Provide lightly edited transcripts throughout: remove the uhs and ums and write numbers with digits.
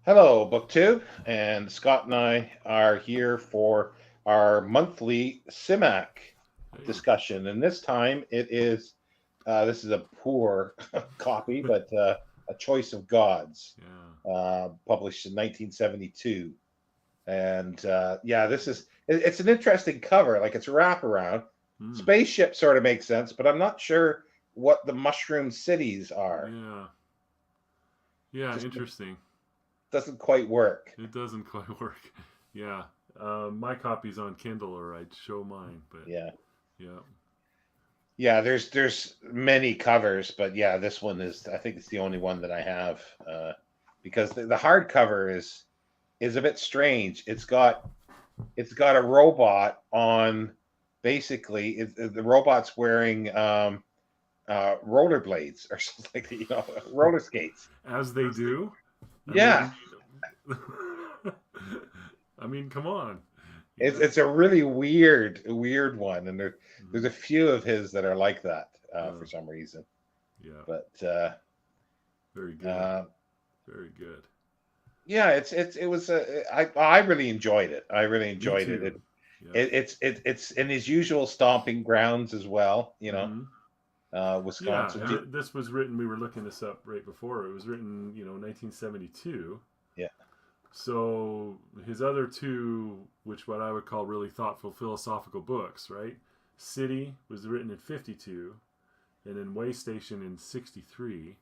Hello, BookTube, and Scott and I are here for our monthly Simak Hey. discussion. And this time this is a poor copy, but A Choice of Gods, Yeah. published in 1972. And it's an interesting cover, like it's a wraparound. Hmm. Spaceship sort of makes sense, but I'm not sure what the mushroom cities are. Yeah. Yeah. Just Interesting. doesn't quite work. It doesn't quite work. Yeah. My copy's on Kindle, or I'd show mine. But Yeah. yeah. Yeah, there's many covers, but yeah, this one is I think it's the only one that I have because the hardcover is a bit strange. It's got a robot on basically the robot's wearing rollerblades or something like that, roller skates. As they do. I Yeah, mean. I mean, come on. it's Yeah. it's a really weird one, and there's Mhm. a few of his that are like that for Oh, some reason. yeah. But Very good. uh, Very good. Yeah, it was I really enjoyed it. I really Me enjoyed it. too. Yeah. It's in his usual stomping grounds as well. Hmm. Yeah. Wisconsin. And this was written. We were looking this up right before. It was written, 1972. Yeah, So his other two, which what I would call really thoughtful philosophical books, right? City was written in 52, and then Way Station in 63,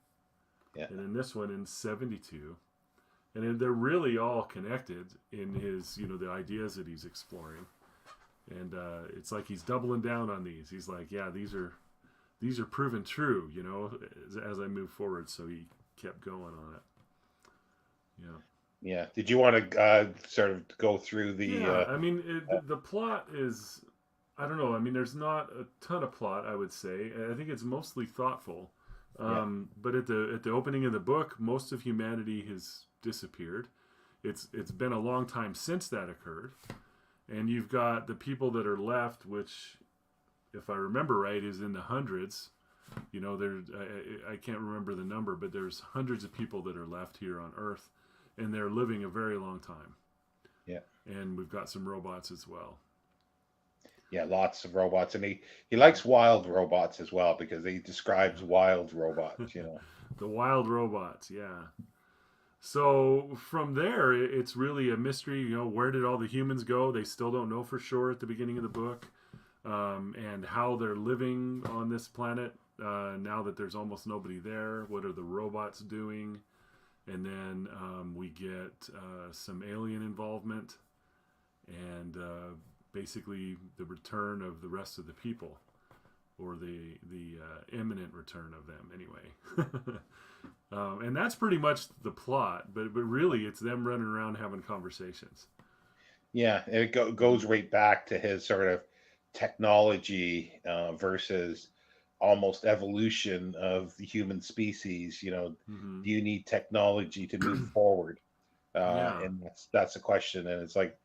yeah, and then this one in 72. And then they're really all connected in his, the ideas that he's exploring. And it's like he's doubling down on these. He's like, yeah, these are proven true, as I move forward. So he kept going on it. Yeah. yeah. Did you want to sort of go through the? Yeah, I mean, the plot is, I don't know. I mean, there's not a ton of plot, I would say. I think it's mostly thoughtful. Yeah, But at the opening of the book, most of humanity has disappeared. It's been a long time since that occurred, and you've got the people that are left, which, if I remember right, is in the hundreds. There I can't remember the number, but there's hundreds of people that are left here on Earth, and they're living a very long time. yeah, And we've got some robots as well. yeah. Lots of robots, and he likes wild robots as well because he describes wild robots. The wild robots, yeah. So from there, it's really a mystery. Where did all the humans go? They still don't know for sure at the beginning of the book, and how they're living on this planet now that there's almost nobody there. What are the robots doing? And then we get some alien involvement, and basically the return of the rest of the people, or the imminent return of them anyway. And that's pretty much the plot, but really it's them running around having conversations. Yeah, and Mm-hmm. goes right back to his sort of technology versus almost evolution of the human species. Mm-hmm. Do you need technology to move forward? Yeah. And that's a question. And it's like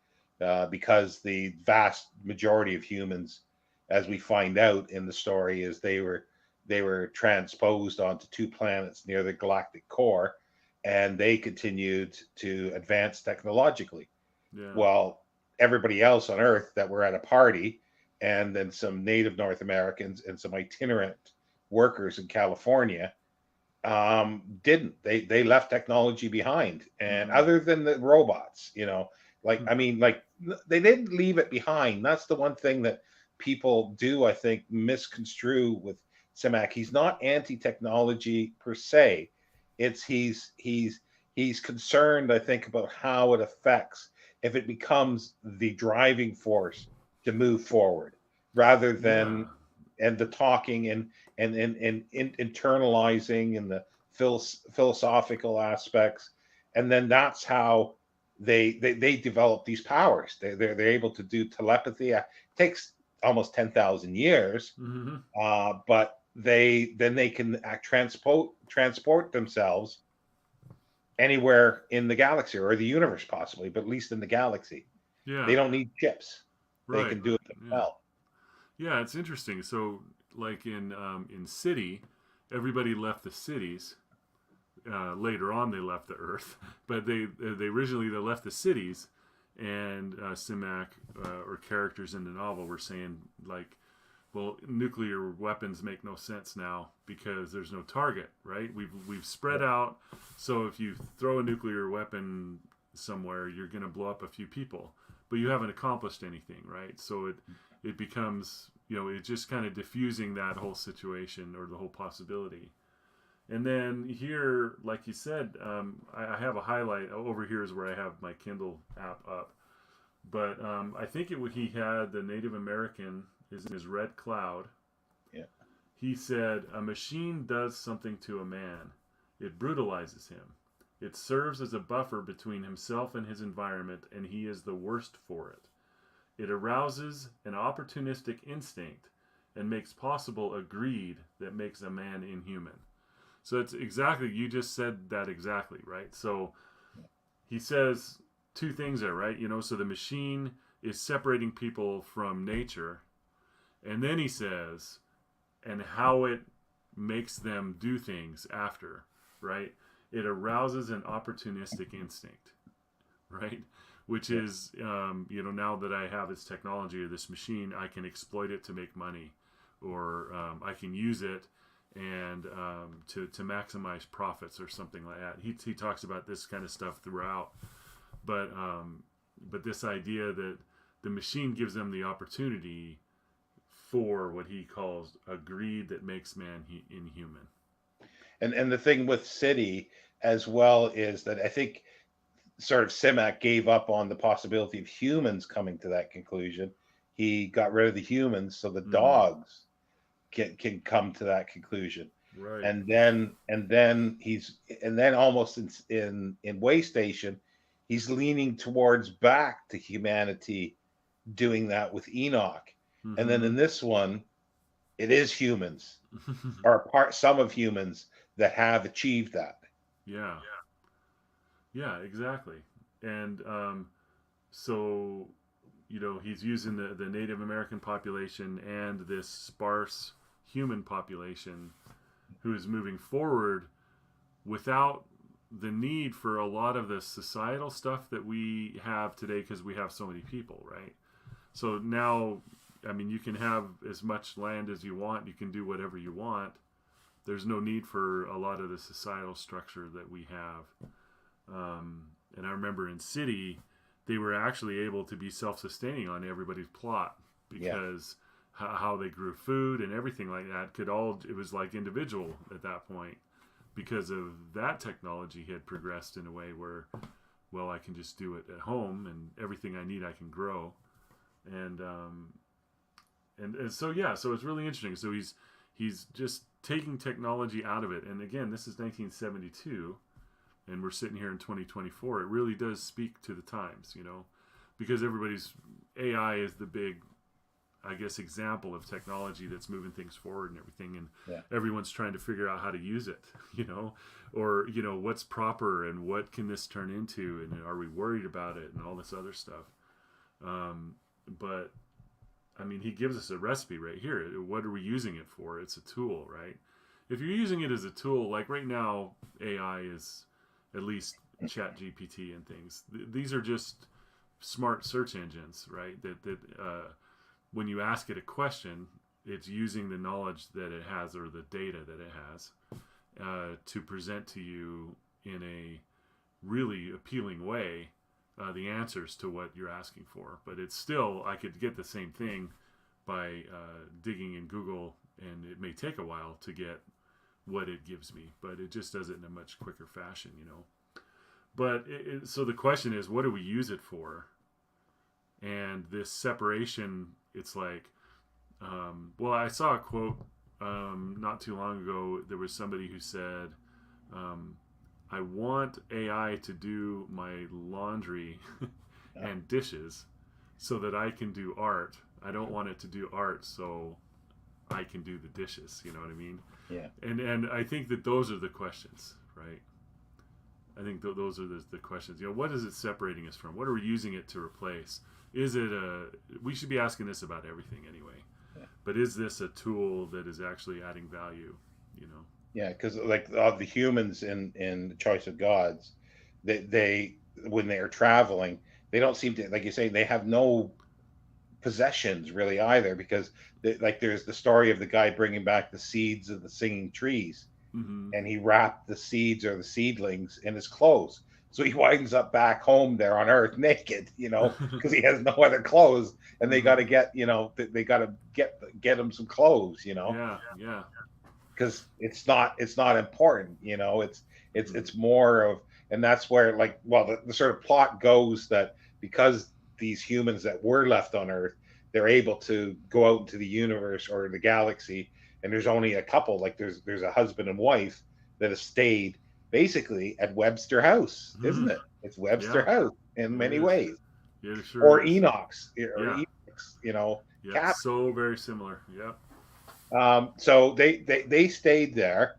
because the vast majority of humans, as we find out in the story, is they were transposed onto two planets near the galactic core, and they continued to advance technologically. Yeah. Well, everybody else on Earth that were at a party, and then some native North Americans and some itinerant workers in California, didn't. They left technology behind, and Mm-hmm. other than the robots, like I mean, like they didn't leave it behind. That's the one thing that people do, I think, misconstrue with Simak. He's not anti-technology per se. It's he's concerned, I think, about how it affects if it becomes the driving force to move forward, rather Yeah. than and the talking and internalizing and the philosophical aspects, and then that's how they develop these powers. They're able to do telepathy. It takes almost 10,000 years, Mm-hmm. but they can transport themselves anywhere in the galaxy or the universe, possibly, but at least in the galaxy, they Yeah. don't need chips. They Right. can do it Yeah. themselves. Yeah. It's interesting. So, like in City, everybody left the cities. later on they left the Earth, but they originally they left the cities, and Simak or characters in the novel were saying like, well, nuclear weapons make no sense now because there's no target, right? We've spread out, so if you throw a nuclear weapon somewhere, you're going to blow up a few people, but you haven't accomplished anything, right? So it becomes, it's just kind of diffusing that whole situation or the whole possibility. And then here, like you said, I have a highlight over here is where I have my Kindle app up, but I think he had the Native American is in his red cloud. Yeah. He said, a machine does something to a man. It brutalizes him. It serves as a buffer between himself and his environment, and he is the worst for it. It arouses an opportunistic instinct and makes possible a greed that makes a man inhuman. So it's exactly, you just said that exactly, right? So he says two things there, right? So the machine is separating people from nature. And then he says, and how it makes them do things after, right? It arouses an opportunistic instinct, right? Which is, now that I have this technology or this machine, I can exploit it to make money, or I can use it and to maximize profits or something like that. He talks about this kind of stuff throughout, but this idea that the machine gives them the opportunity for what he calls a greed that makes man inhuman. And the thing with City as well is that I think sort of Simak gave up on the possibility of humans coming to that conclusion. He got rid of the humans so the dogs can come to that conclusion. Right. And then almost in Way Station, he's leaning towards back to humanity doing that with Enoch. Mm-hmm. And then in this one, it is humans or some of humans that have achieved that. Yeah, exactly. And so he's using the Native American population and this sparse human population who is moving forward without the need for a lot of the societal stuff that we have today because we have so many people, right? So now, you can have as much land as you want. You can do whatever you want. There's no need for a lot of the societal structure that we have. And I remember in City, they were actually able to be self-sustaining on everybody's plot because how they grew food and everything like that it was like individual at that point because of that technology had progressed in a way where, well, I can just do it at home and everything I need I can grow. And so it's really interesting. So he's just taking technology out of it. And again, this is 1972. And we're sitting here in 2024. It really does speak to the times, because everybody's AI is the big, I guess, example of technology that's moving things forward and everything. And everyone's trying to figure out how to use it, or, what's proper and what can this turn into? And are we worried about it and all this other stuff? But he gives us a recipe right here. What are we using it for? It's a tool, right? If you're using it as a tool, like right now, AI is, at least ChatGPT and things. These are just smart search engines, right? That when you ask it a question, it's using the knowledge that it has or the data that it has to present to you in a really appealing way the answers to what you're asking for. But it's still, I could get the same thing by digging in Google, and it may take a while to get what it gives me, but it just does it in a much quicker fashion, But so the question is, what do we use it for? And this separation, it's like, I saw a quote not too long ago. There was somebody who said, I want AI to do my laundry and dishes so that I can do art. I don't want it to do art so I can do the dishes. You know what I mean? Yeah. And I think that those are the questions, right? I think those are the questions. What is it separating us from? What are we using it to replace? Is it we should be asking this about everything anyway. Yeah. But is this a tool that is actually adding value, Yeah, because like the humans in the Choice of Gods, they when they are traveling, they don't seem to, like you say, they have no possessions really either, because like there's the story of the guy bringing back the seeds of the singing trees, Mm-hmm. and he wrapped the seeds or the seedlings in his clothes. So he winds up back home there on Earth naked, because he has no other clothes, and they got Mm-hmm. to get, they got to get him some clothes, Yeah, yeah. because it's not important, it's Mm-hmm. it's more of, and that's where, like, well, the sort of plot goes that because these humans that were left on Earth, they're able to go out into the universe or the galaxy, and there's only a couple, like there's a husband and wife that have stayed basically at Webster House, Mm-hmm. isn't it? It's Webster Yeah, House in it many is. ways, It sure or is. Yeah, Enoch's, yeah. cabin. So very similar. Yep. So they stayed there,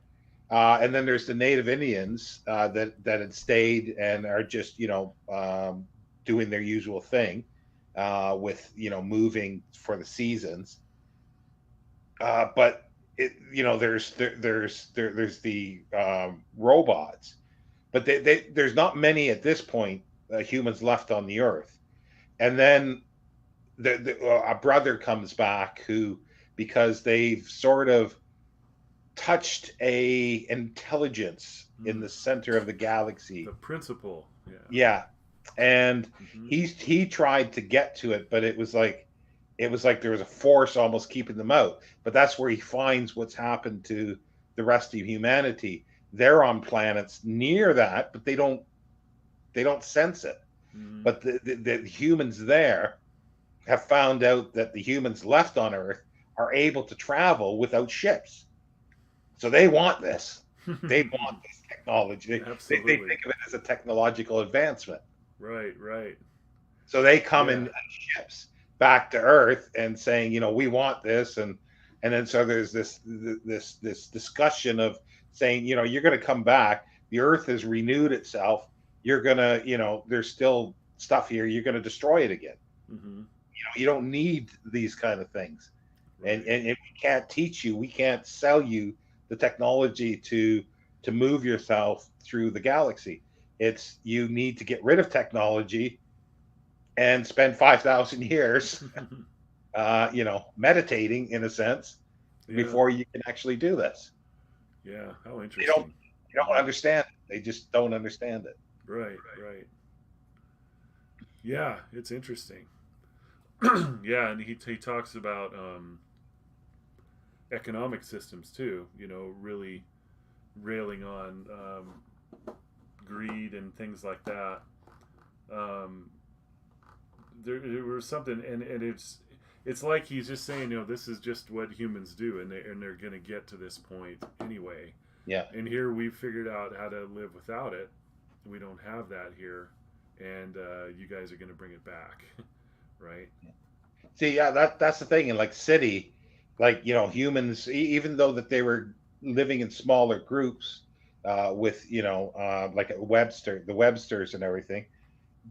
and then there's the native Indians that had stayed and are just doing their usual thing, with moving for the seasons. But there's the robots, but there's not many at this point, humans left on the Earth, and then a brother comes back who, because they've sort of touched a intelligence in Mm. the center of the The galaxy. principle. Yeah. Yeah, and Mm-hmm. he tried to get to it, but it was like there was a force almost keeping them out. But that's where he finds what's happened to the rest of humanity. They're on planets near that, but they don't sense it. Mm-hmm. But the humans there have found out that the humans left on Earth are able to travel without ships. So they want this. They want this technology. They Absolutely. think of it as a technological advancement. Right. Right. So they come Yeah. in ships back to Earth and saying, we want this, and then so there's this discussion of saying, you're going to come back. The Earth has renewed itself. You're gonna, there's still stuff here. You're going to destroy it again. Mm-hmm. You don't need these kind of things, and, Right. and and we can't teach you, we can't sell you the technology to move yourself through the galaxy. It's, you need to get rid of technology and spend 5,000 years meditating in a sense Yeah. before you can actually do this. Yeah. How They don't interesting. they don't Mm-hmm. understand it. They just don't understand it. Right. Right. Yeah. It's interesting. Yeah, and he talks about economic systems too. Really railing on greed and things like that. Um, there was something, and it's like he's just saying, this is just what humans do, and they're gonna get to this point anyway. Yeah. And here we've figured out how to live without it. We don't have that here, and you guys are gonna bring it back, right? See, yeah, that's the thing in, like, city, like, humans, even though that they were living in smaller groups, with like at the Websters and everything,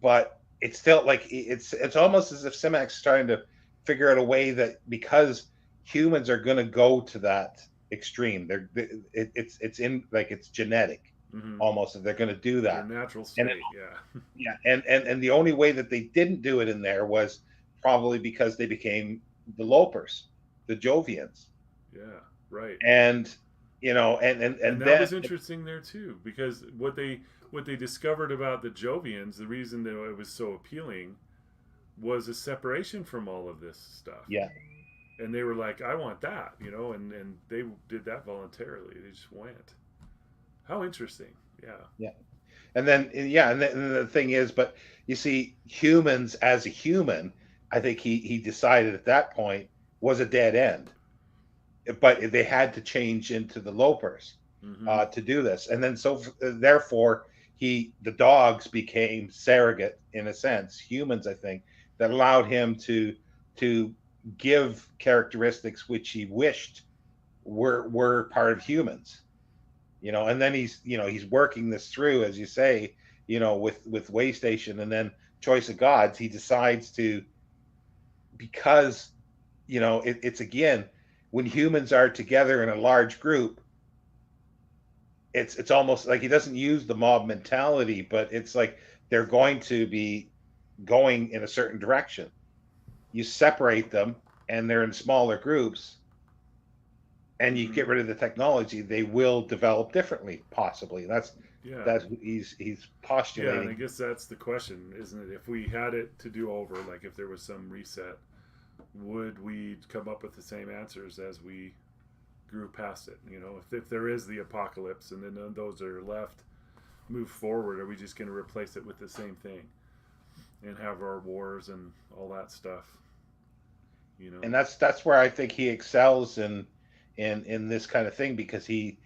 but it's still like, it's almost as if Simak's trying to figure out a way that, because humans are going to go to that extreme, it's in, like, it's genetic, Mm-hmm. almost, that they're going to do Their that. natural And state, yeah. yeah, and the only way that they didn't do it in there was probably because they became the Lopers, the Jovians, Yeah, right. and and And and that then was interesting there too, because what they discovered about the Jovians, the reason that it was so appealing, was a separation from all of this stuff. yeah, And they were like, I want that, and they did that voluntarily. They just went. How interesting. Yeah. yeah, and then yeah, and the thing is, but you see, humans as a human, I think he decided at that point was a dead end, but they had to change into the Lopers, Mm-hmm. to do this, and then so therefore the dogs became surrogate, in a sense, humans, I think, that allowed him to give characteristics which he wished were part of humans, and then he's working this through, as you say, with Waystation, and then Choice of Gods, he decides to, because it's again, when humans are together in a large group, it's almost like he doesn't use the mob mentality, but it's like they're going to be going in a certain direction. You separate them, and they're in smaller groups, and you Mm-hmm. get rid of the technology, they will develop differently, possibly. Yeah. That's what he's Yeah, and I postulating. guess that's the question, isn't it? If we had it to do over, like if there was some reset, would we come up with the same answers as we grew past it? You know, if there is the apocalypse and then those that are left move forward, are we just going to replace it with the same thing and have our wars and all that stuff? You know? And that's where I think he excels in this kind of thing, because he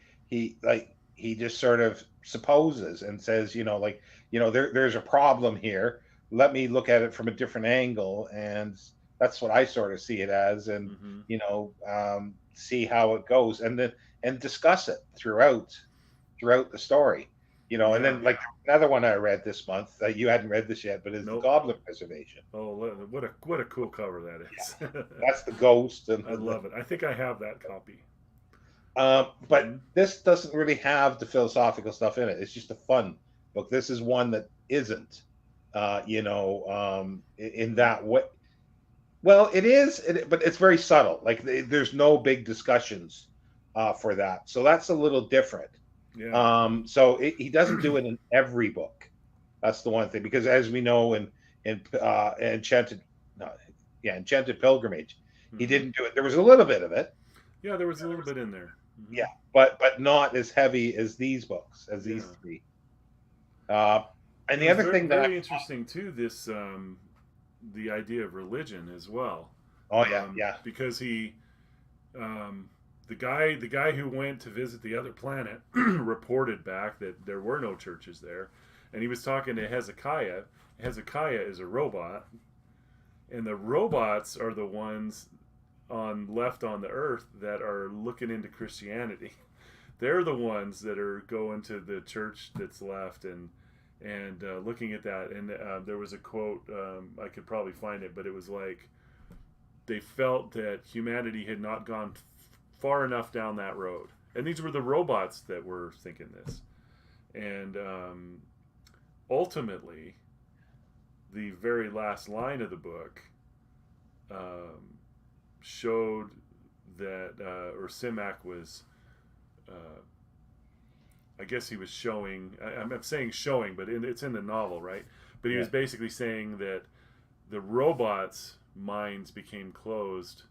just sort of supposes and says, like, there's a problem here. Let me look at it from a different angle, and that's what I sort of see it as, and Mm-hmm. see how it goes, and then and discuss it throughout the story. And Yeah. then, like, another one I read this month that you hadn't read this yet, but is the Nope. Goblin Reservation. Oh, what a cool cover that is. That's the ghost and I love it. I think I have that copy. but Mm-hmm. this doesn't really have the philosophical stuff in it. It's just a fun book. This is one that isn't, in Mm-hmm. that way. Well, it is, but it's very subtle. Like, there's no big discussions for that, so that's a little different. Yeah. So he doesn't do it in every book. That's the one thing, because as we know in Enchanted, no, yeah, Enchanted Pilgrimage, he Mm-hmm. didn't do it. There was a little bit of it, Yeah, there was a little bit in there. yeah, Mm-hmm. but not as heavy as these books, as these Yeah. three. Uh, and It the was other very thing that very interesting too. This the idea of religion as well, oh yeah, yeah, because he um, the guy who went to visit the other planet reported back that there were no churches there, and he was talking to Hezekiah. Hezekiah is a robot, and the robots are the ones on left on the earth that are looking into Christianity. They're the ones that are going to the church that's left and looking at that. And there was a quote, I could probably find it, but it was like they felt that humanity had not gone far enough down that road. And these were the robots that were thinking this. And ultimately, the very last line of the book um, showed that, or Simak was, uh, I guess he was showing, I'm saying showing, but it's in the novel, right? But he yeah. was basically saying that the robots' minds became closed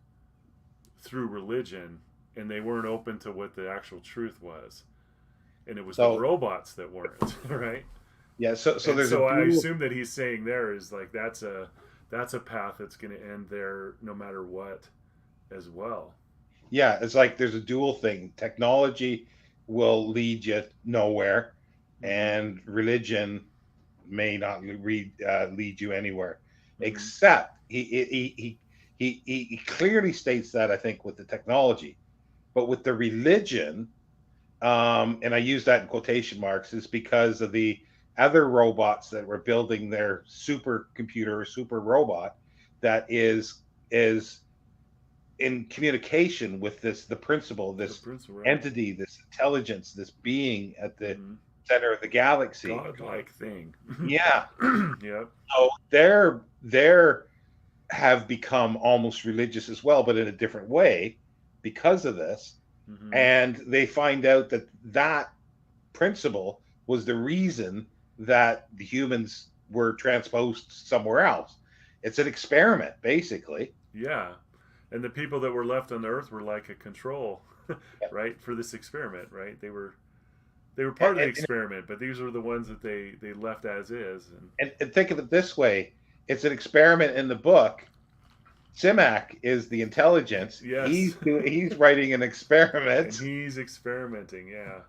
through religion and they weren't open to what the actual truth was. And it was the So robots that weren't, right? yeah, so And there's a so I dual. assume that he's saying there is like that's a path that's going to end there no matter what as well. Yeah, it's like there's a dual thing. Technology will lead you nowhere, Mm-hmm. and religion may not lead you anywhere. Mm-hmm. Except he clearly states that, I think, with the technology, but with the religion, and I use that in quotation marks, is because of the other robots that were building their supercomputer or super robot that is in communication with the principle, The this principle, right? entity, this intelligence, this being at the Mm-hmm. center of the galaxy. Godlike thing. Yeah, Yep. so they're have become almost religious as well, but in a different way because of this. Mm-hmm. And they find out that that principle was the reason that the humans were transposed somewhere else. It's an experiment, basically. Yeah. And the people that were left on the earth were like a control, Yeah. right, for this experiment, right? They were And, part of the and, experiment, but these were the ones that they left as is. And and think of it this way: it's an experiment in the book. Simak is the intelligence. yes, He's writing an and experiment. he's experimenting. Yeah,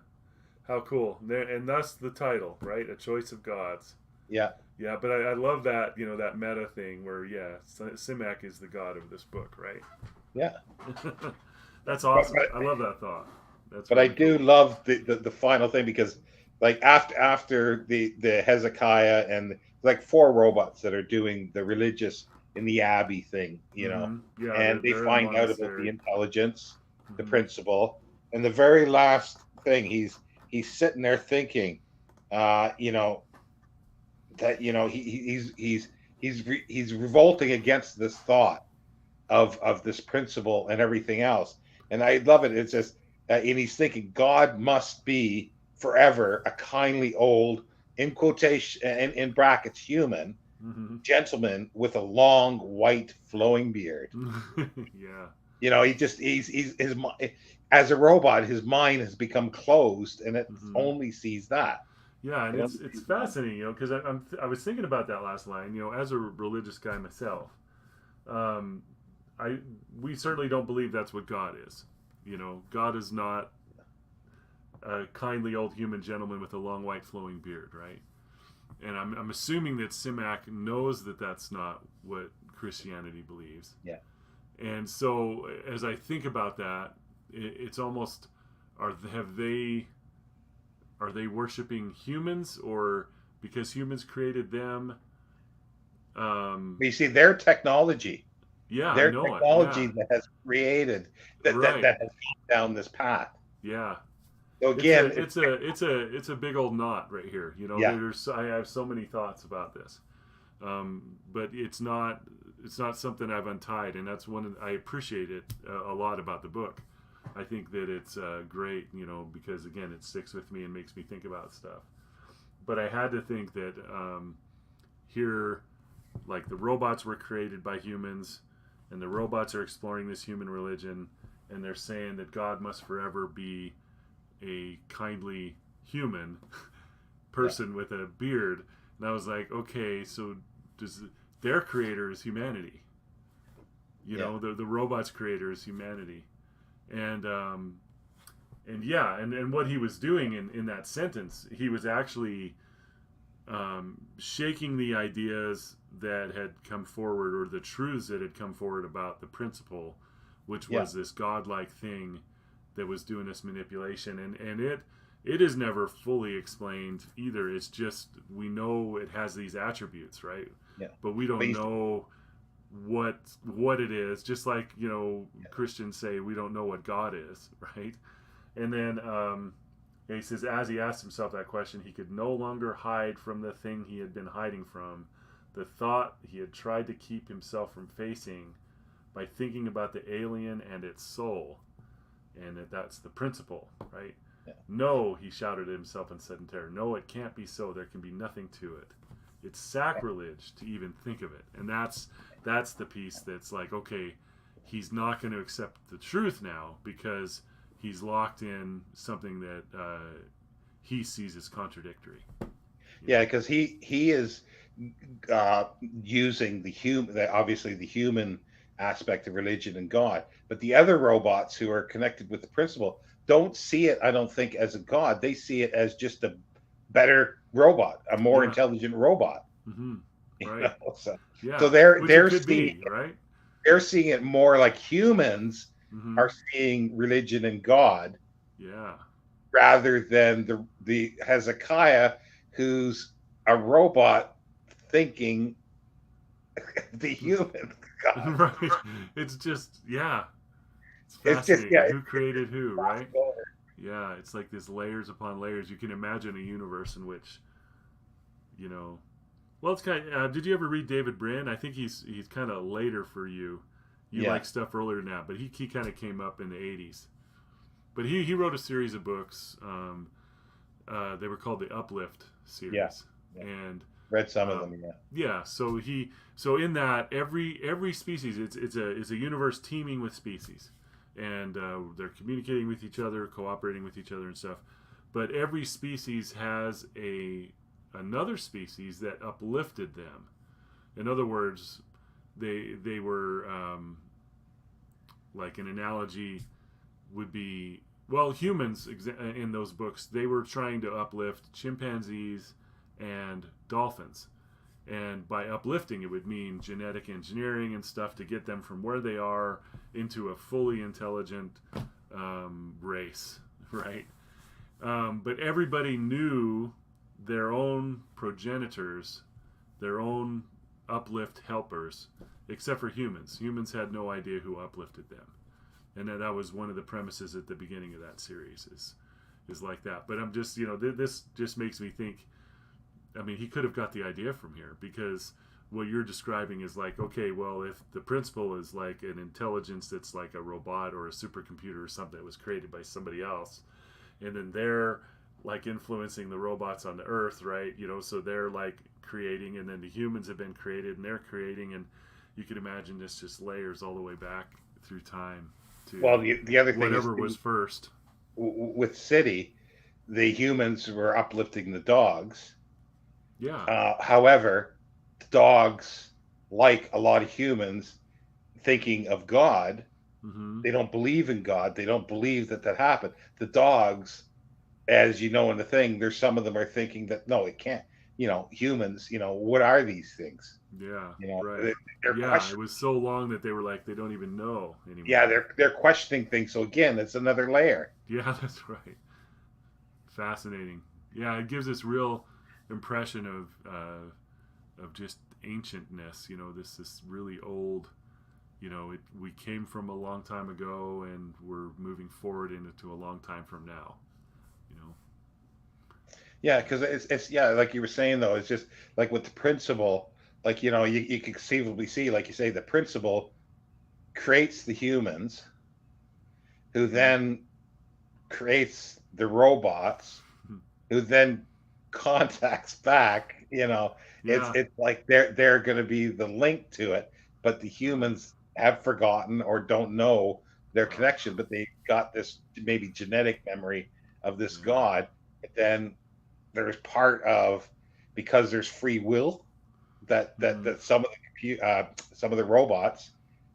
how cool! And thus the title, right? A choice of gods. Yeah, Yeah, but I love that that meta thing where Simak is the god of this book, right? yeah. That's But, awesome. but I love that thought. That's but I really do cool. love the final thing, because like after the Hezekiah and like four robots that are doing the religious in the Abbey thing, Mm-hmm. Yeah, and they they're in the find out about the monastery. intelligence, the Mm-hmm. principle, and the very last thing, he's sitting there thinking, you know, that he's revolting against this thought of this principle and everything else. And I love it. It's just, and he's thinking God must be forever a kindly old, in quotation and in brackets, human Mm-hmm. gentleman with a long white flowing beard. Yeah. You know, he's his as a robot, his mind has become closed, and it Mm-hmm. only sees that. Yeah, and It only it's sees that. fascinating, because I was thinking about that last line. As a religious guy myself, um, I we certainly don't believe that's what God is. God is not a kindly old human gentleman with a long white flowing beard, right? And I'm assuming that Simak knows that that's not what Christianity believes. Yeah. And so as I think about that, it's almost, have they are they worshiping humans, or because humans created them? But you see, Yeah, I their know it. technology Yeah, that has created right. that has gone down this path. Yeah, So it's a again, it's it's a it's a it's a big old knot right here. yeah, I have so many thoughts about this, but it's not something I've untied, and that's I appreciate it a lot about the book. I think that it's great, because again, it sticks with me and makes me think about stuff. But I had to think that, here, like, the robots were created by humans, and the robots are exploring this human religion, and they're saying that God must forever be a kindly human yeah, person with a beard. And I was like, okay, so does their creator is humanity? yeah, The robots creator is humanity. And yeah, and what he was doing in that sentence, he was actually, shaking the ideas that had come forward, or the truths that had come forward about the principle, which yeah. was this godlike thing that was doing this manipulation. And it is never fully explained either. It's just, we know it has these attributes, right? Yeah. But we But don't you, know what it is. Just like, yeah, Christians say we don't know what God is, right? And then, he says, as he asked himself that question, he could no longer hide from the thing he had been hiding from, the thought he had tried to keep himself from facing by thinking about the alien and its soul, and that's the principle, right? yeah. No, he shouted at himself and said in terror, no, it can't be so. There can be nothing to it. It's sacrilege to even think of it. And that's the piece that's like, okay, he's not going to accept the truth now, because he's locked in something that, he sees as contradictory. Yeah, because he is using obviously the human aspect of religion and God, but the other robots who are connected with the principle don't see it. I don't think as a God. They see it as just a better robot, a more Yeah. intelligent robot. Mm-hmm. You Right. know, so Yeah. they're Which it they're could seeing be, right? they're seeing it more like humans Mm-hmm. are seeing religion and God, Yeah. rather than the Hezekiah, who's a robot thinking the human God. Right. It's just, yeah. It's It's just fascinating. yeah, Who created who, right? it's Yeah. It's like this layers upon layers. You can imagine a universe in which, you know, well, it's kind of, did you ever read David Brin? I think he's kind of later for you. You yeah, like stuff earlier than that, but he kind of came up in the 80s. But he wrote a series of books. They were called the Uplift yeah, series, yeah. and Read some of um, them. Yeah, yeah. So in that, every species, it's a universe teeming with species, and they're communicating with each other, cooperating with each other, and stuff. But every species has another species that uplifted them. In other words, they were, like, an analogy would be, well, humans in those books, they were trying to uplift chimpanzees and dolphins. And by uplifting, it would mean genetic engineering and stuff to get them from where they are into a fully intelligent, race, right? But everybody knew their own progenitors, their own uplift helpers, except for humans. Humans had no idea who uplifted them. And that was one of the premises at the beginning of that series, is like that. But I'm just, this just makes me think. I mean, he could have got the idea from here, because what you're describing is like, okay, well, if the principle is like an intelligence that's like a robot or a supercomputer or something that was created by somebody else, and then they're like influencing the robots on the earth, right? So they're like creating, and then the humans have been created and they're creating, and you can imagine this just layers all the way back through time Well, to the other thing is whatever was first. with City, the humans were uplifting the dogs. Yeah. However, the dogs, like a lot of humans, thinking of God, Mm-hmm. they don't believe in God. They don't believe that that happened. The dogs, as you know in the thing, there's some of them are thinking that no, it can't. Humans. What are these things? Yeah. You know, Right. they- they're Yeah. It questioning. was so long that they were like, they don't even know Yeah, anymore. they're questioning things. So again, it's another layer. Yeah, that's right. Fascinating. Yeah, it gives this real impression of just ancientness. This really old. We came from a long time ago, and we're moving forward into a long time from now. You know. Yeah, because it's yeah, like you were saying though, it's just like with the principle, like you could conceivably see, like you say, the principle creates the humans, who Mm-hmm. then creates the robots, who then contacts back. It's Yeah. it's like they're going to be the link to it, but the Right. humans have forgotten or don't know their Uh, connection, but they got this maybe genetic memory of this yeah. god. And then there's part of, because there's free will, Mm-hmm. that some of the robots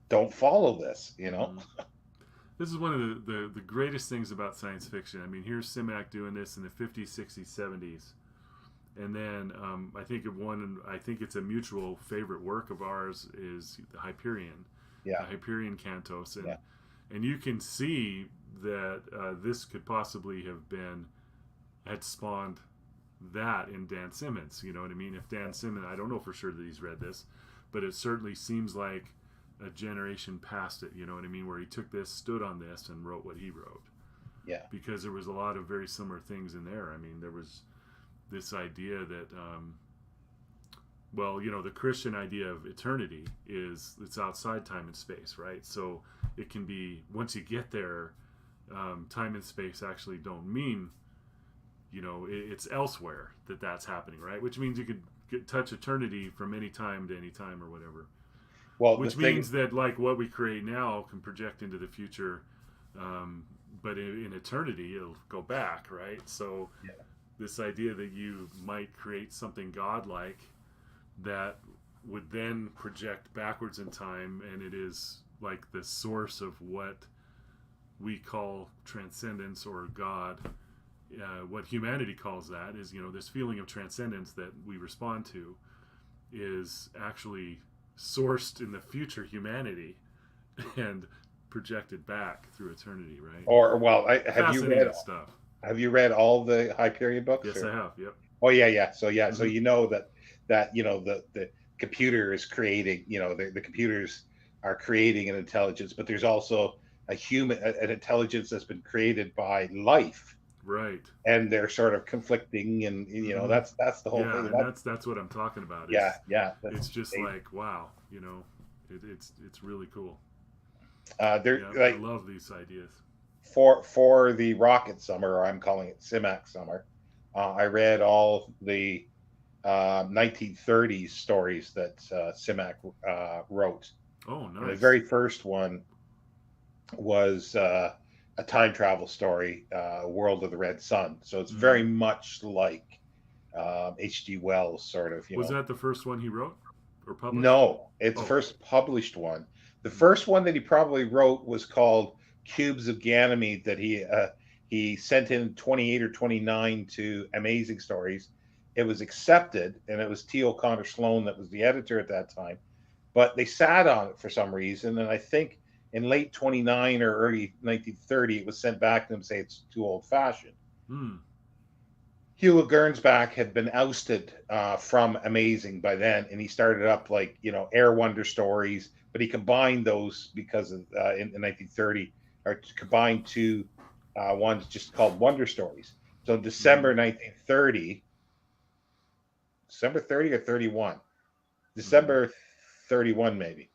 don't follow this. Mm-hmm. This is one of the greatest things about science fiction. I mean, here's Simak doing this in the 50s, 60s, 70s. And then I think I think it's a mutual favorite work of ours is the Yeah, Hyperion Cantos, yeah, and you can see that this could possibly had spawned that in Dan Simmons. You know what I mean? If Dan Simmons, I don't know for sure that he's read this, but it certainly seems like a generation past it. You know what I mean? Where he took this, stood on this, and wrote what he wrote, yeah. because there was a lot of very similar things in there. I mean, there was this idea that the Christian idea of eternity is it's outside time and space, right? So it can be, once you get there, time and space actually don't mean, it's elsewhere that's happening, right? Which means you could touch eternity from any time to any time or whatever. Well, the Which thing, means that like what we create now can project into the future, um, but in eternity it'll go back, right? So yeah, this idea that you might create something godlike that would then project backwards in time, and it is like the source of what we call transcendence or God. What humanity calls that is, this feeling of transcendence that we respond to is actually sourced in the future humanity and projected back through eternity, right? or well, Fascinating stuff. have you read all the Hyperion books? Yes, Or I have. Yep. oh yeah, yeah. So yeah, so Mm-hmm. the computer is creating. The computers are creating an intelligence, but there's also an intelligence that's been created by life, Right. and they're sort of conflicting, and Mm-hmm. that's the whole Yeah, thing. and that's what I'm talking about. Yeah, Is yeah. it's just They, like wow, it's really cool. they're Yeah, I like love these ideas. for the Rocket Summer, or I'm calling it Simak Summer. I read all the 1930s stories that Simak wrote, Oh, and the nice. very first one was a time travel story, World of the Red Sun. So it's very Mm. much like H.G. Wells, sort of. Was that the first one he wrote or published? No, it's the Oh. first published one. The Mm. first one that he probably wrote was called Cubes of Ganymede, that he sent in 28 or 29 to Amazing Stories. It was accepted, and it was T. O'Connor Sloan that was the editor at that time. But they sat on it for some reason, and I think in late 29 or early 1930, it was sent back to them, say it's too old fashioned. Mm. Hugh Gernsback had been ousted from Amazing by then, and he started up like Air Wonder stories, but he combined those because of in 1930, or combined two ones just called Wonder Stories. So Mm-hmm. December 1930, December 30 or 31, Mm-hmm. December 31 maybe.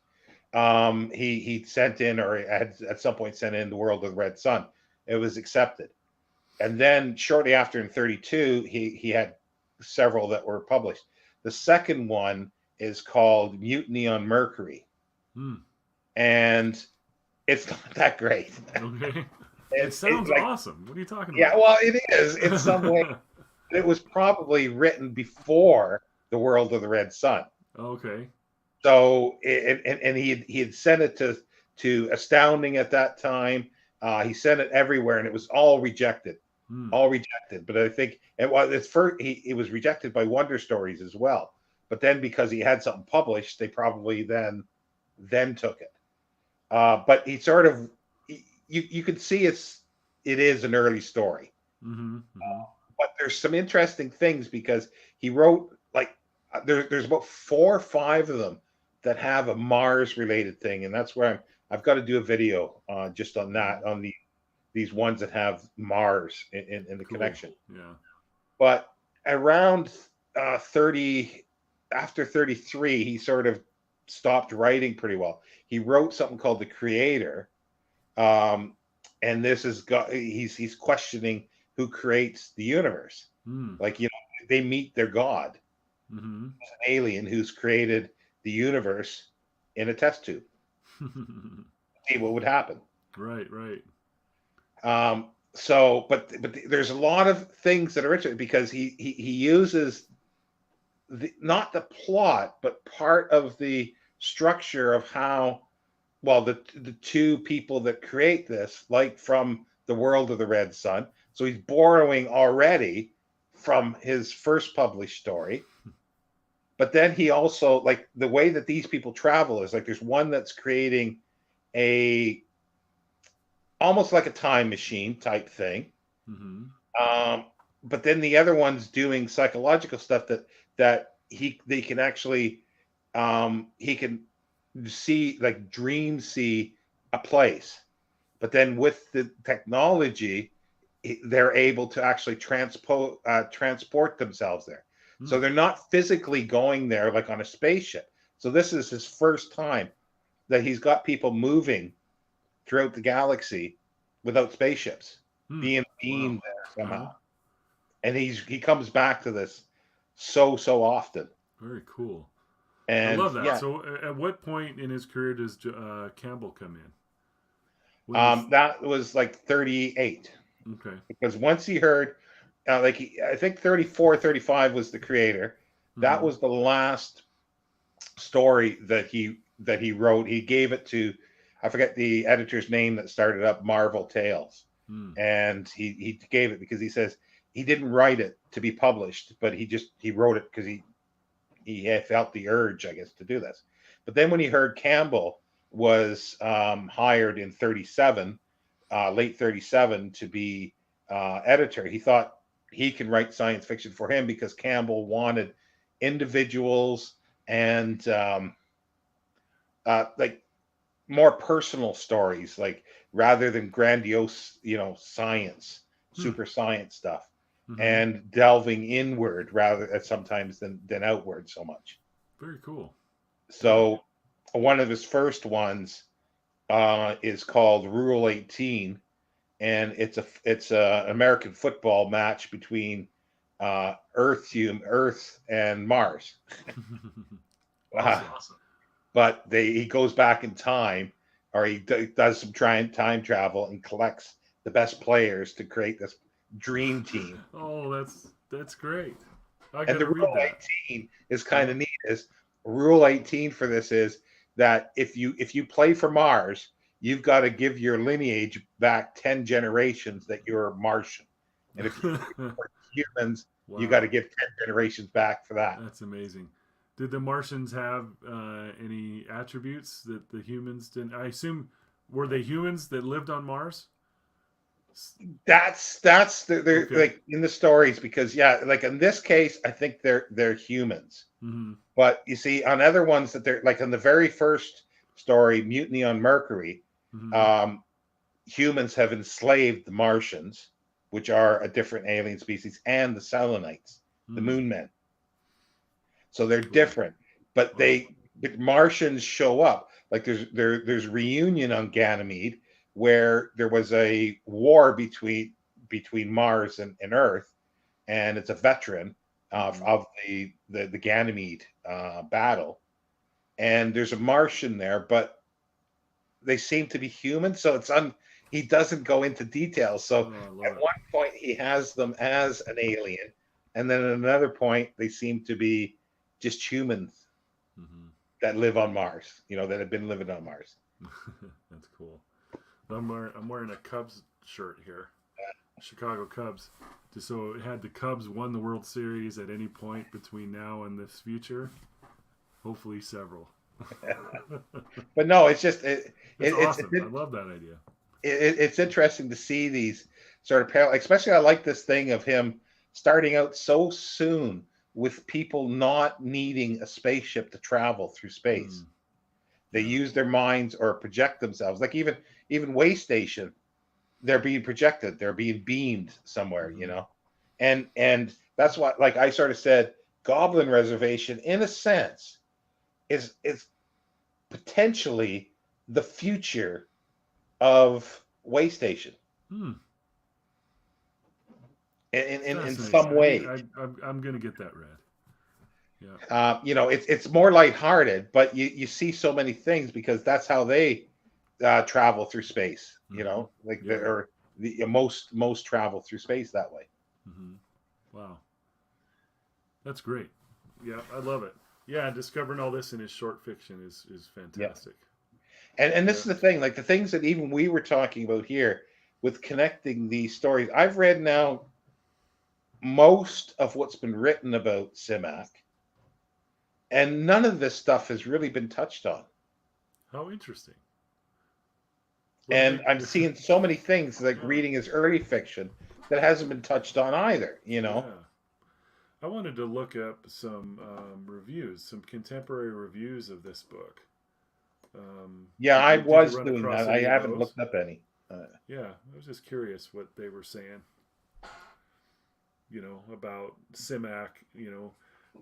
He sent in, or had at some point sent in, The World of the Red Sun. It was accepted, and then shortly after in 32, he had several that were published. The second one is called Mutiny on Mercury, Mm. and it's not that great. Okay. It It sounds like awesome. What are you talking Yeah, about? well, it is in some way. It was probably written before The World of the Red Sun. Okay. So, and he had sent it to Astounding at that time. He sent it everywhere, and it was Mm. all rejected. But I think it was it's first he was rejected by Wonder Stories as well. But then because he had something published, they probably then took it. But he sort of you could see it is an early story, Mm-hmm. Mm-hmm. but there's some interesting things because he wrote like there's about 4 or 5 of them that have a Mars related thing, and that's where I've got to do a video just on Mm-hmm. that on these ones that have Mars in the Cool. connection. Yeah. But around 30, after 33, he sort of stopped writing pretty well. He wrote something called The Creator, um, and this is he's questioning who creates the universe. Mm. Like, they meet their god, Mm-hmm. an alien who's created the universe in a test tube. See what would happen. Right. Right. But there's a lot of things that are interesting because he uses not the plot, but part of the structure of how, well, the two people that create this, like from The World of the Red Sun. So he's borrowing already from his first published story. But then he also, like, the way that these people travel is like there's one that's creating a almost like a time machine type thing. Mm-hmm. Um, but then the other one's doing psychological stuff that they can actually he can see, like, dream see a place, but then with the technology they're able to actually transport themselves there, so Mm. they're not physically going there like on a spaceship. So this is his first time that he's got people moving throughout the galaxy without spaceships, Mm. being Wow. beamed there Uh huh. somehow. And he comes back to this so often. Very cool. I And love that. yeah, So, at what point in his career does Campbell come in? When does? that was like 38, Okay. because once he heard, I think 34, 35 was The Creator. That Mm-hmm. was the last story that he wrote. He gave it to, I forget the editor's name that started up Marvel Tales, Mm. and he gave it because he says he didn't write it to be published, but he wrote it because he had felt the urge, I guess, to do this. But then when he heard Campbell was hired in 37, late 37, to be editor, he thought he can write science fiction for him because Campbell wanted individuals and like more personal stories, like rather than grandiose, science, Hmm. super science stuff, Mm-hmm. and delving inward rather sometimes than outward so much. Very cool. Yeah. So one of his first ones is called Rule 18, and it's a American football match between Earth and Mars. Uh, Awesome. but he goes back in time, or he does some time travel and collects the best players to create this dream team. Oh, that's great. I And got the to read Rule that. 18 is kind Yeah. of neat. Is Rule 18 for this is that if you play for Mars, you've got to give your lineage back 10 generations that you're Martian. And if you for humans, you got to Wow, give 10 generations back for that. that's amazing. Did the Martians have any attributes that the humans didn't? I assume were they humans that lived on Mars? They're Okay. like in the stories, because yeah, like in this case, I think they're humans. Mm-hmm. But you see, on other ones that they're like in the very first story, Mutiny on Mercury, Mm-hmm. um, humans have enslaved the Martians, which are a different alien species, and the Selenites, the Hmm. Moon Men. So they're Cool. different, but Wow. but Martians show up. Like there's reunion on Ganymede where there was a war between Mars and Earth, and it's a veteran Hmm. of the Ganymede battle, and there's a Martian there, but they seem to be human, so he doesn't go into details. So Oh, I love at it. one point he has them as an alien, and then at another point they seem to be just humans Hmm. that live on Mars, that have been living on Mars. That's cool. I'm wearing a Cubs shirt here, Chicago Cubs. Just so it had the Cubs won the World Series at any point between now and this future. Hopefully several. But no, it's just It's it's awesome. I love that idea. it's interesting to see these sort of parallel. Especially, I like this thing of him starting out so soon with people not needing a spaceship to travel through space. Mm, They yeah. use their minds or project themselves. Like even Way Station, they're being projected. They're being beamed somewhere, Hmm. and that's what, like I sort of said, Goblin Reservation, in a sense, is potentially the future of Way Station Hmm. in Fascinating. some ways. I'm gonna get that read. Yeah. It's more lighthearted, but you see so many things because that's how they travel through space. Hmm. Like Yeah. or the most travel through space that way. Hmm. Wow. That's great. Yeah, I love it. Yeah, discovering all this in his short fiction is Yeah, fantastic. and this Yeah. is the thing, like the things that even we were talking about here with connecting these stories. I've read now most of what's been written about Simak, and none of this stuff has really been touched on. How interesting. What did And I'm they? seeing so many things like Yeah. reading his early fiction that hasn't been touched on either. Yeah. I wanted to look up some reviews, some contemporary reviews of this book. Yeah, I Did you was run doing across that. I any of haven't those? looked up any. Yeah, I was just curious what they were saying. About Simak.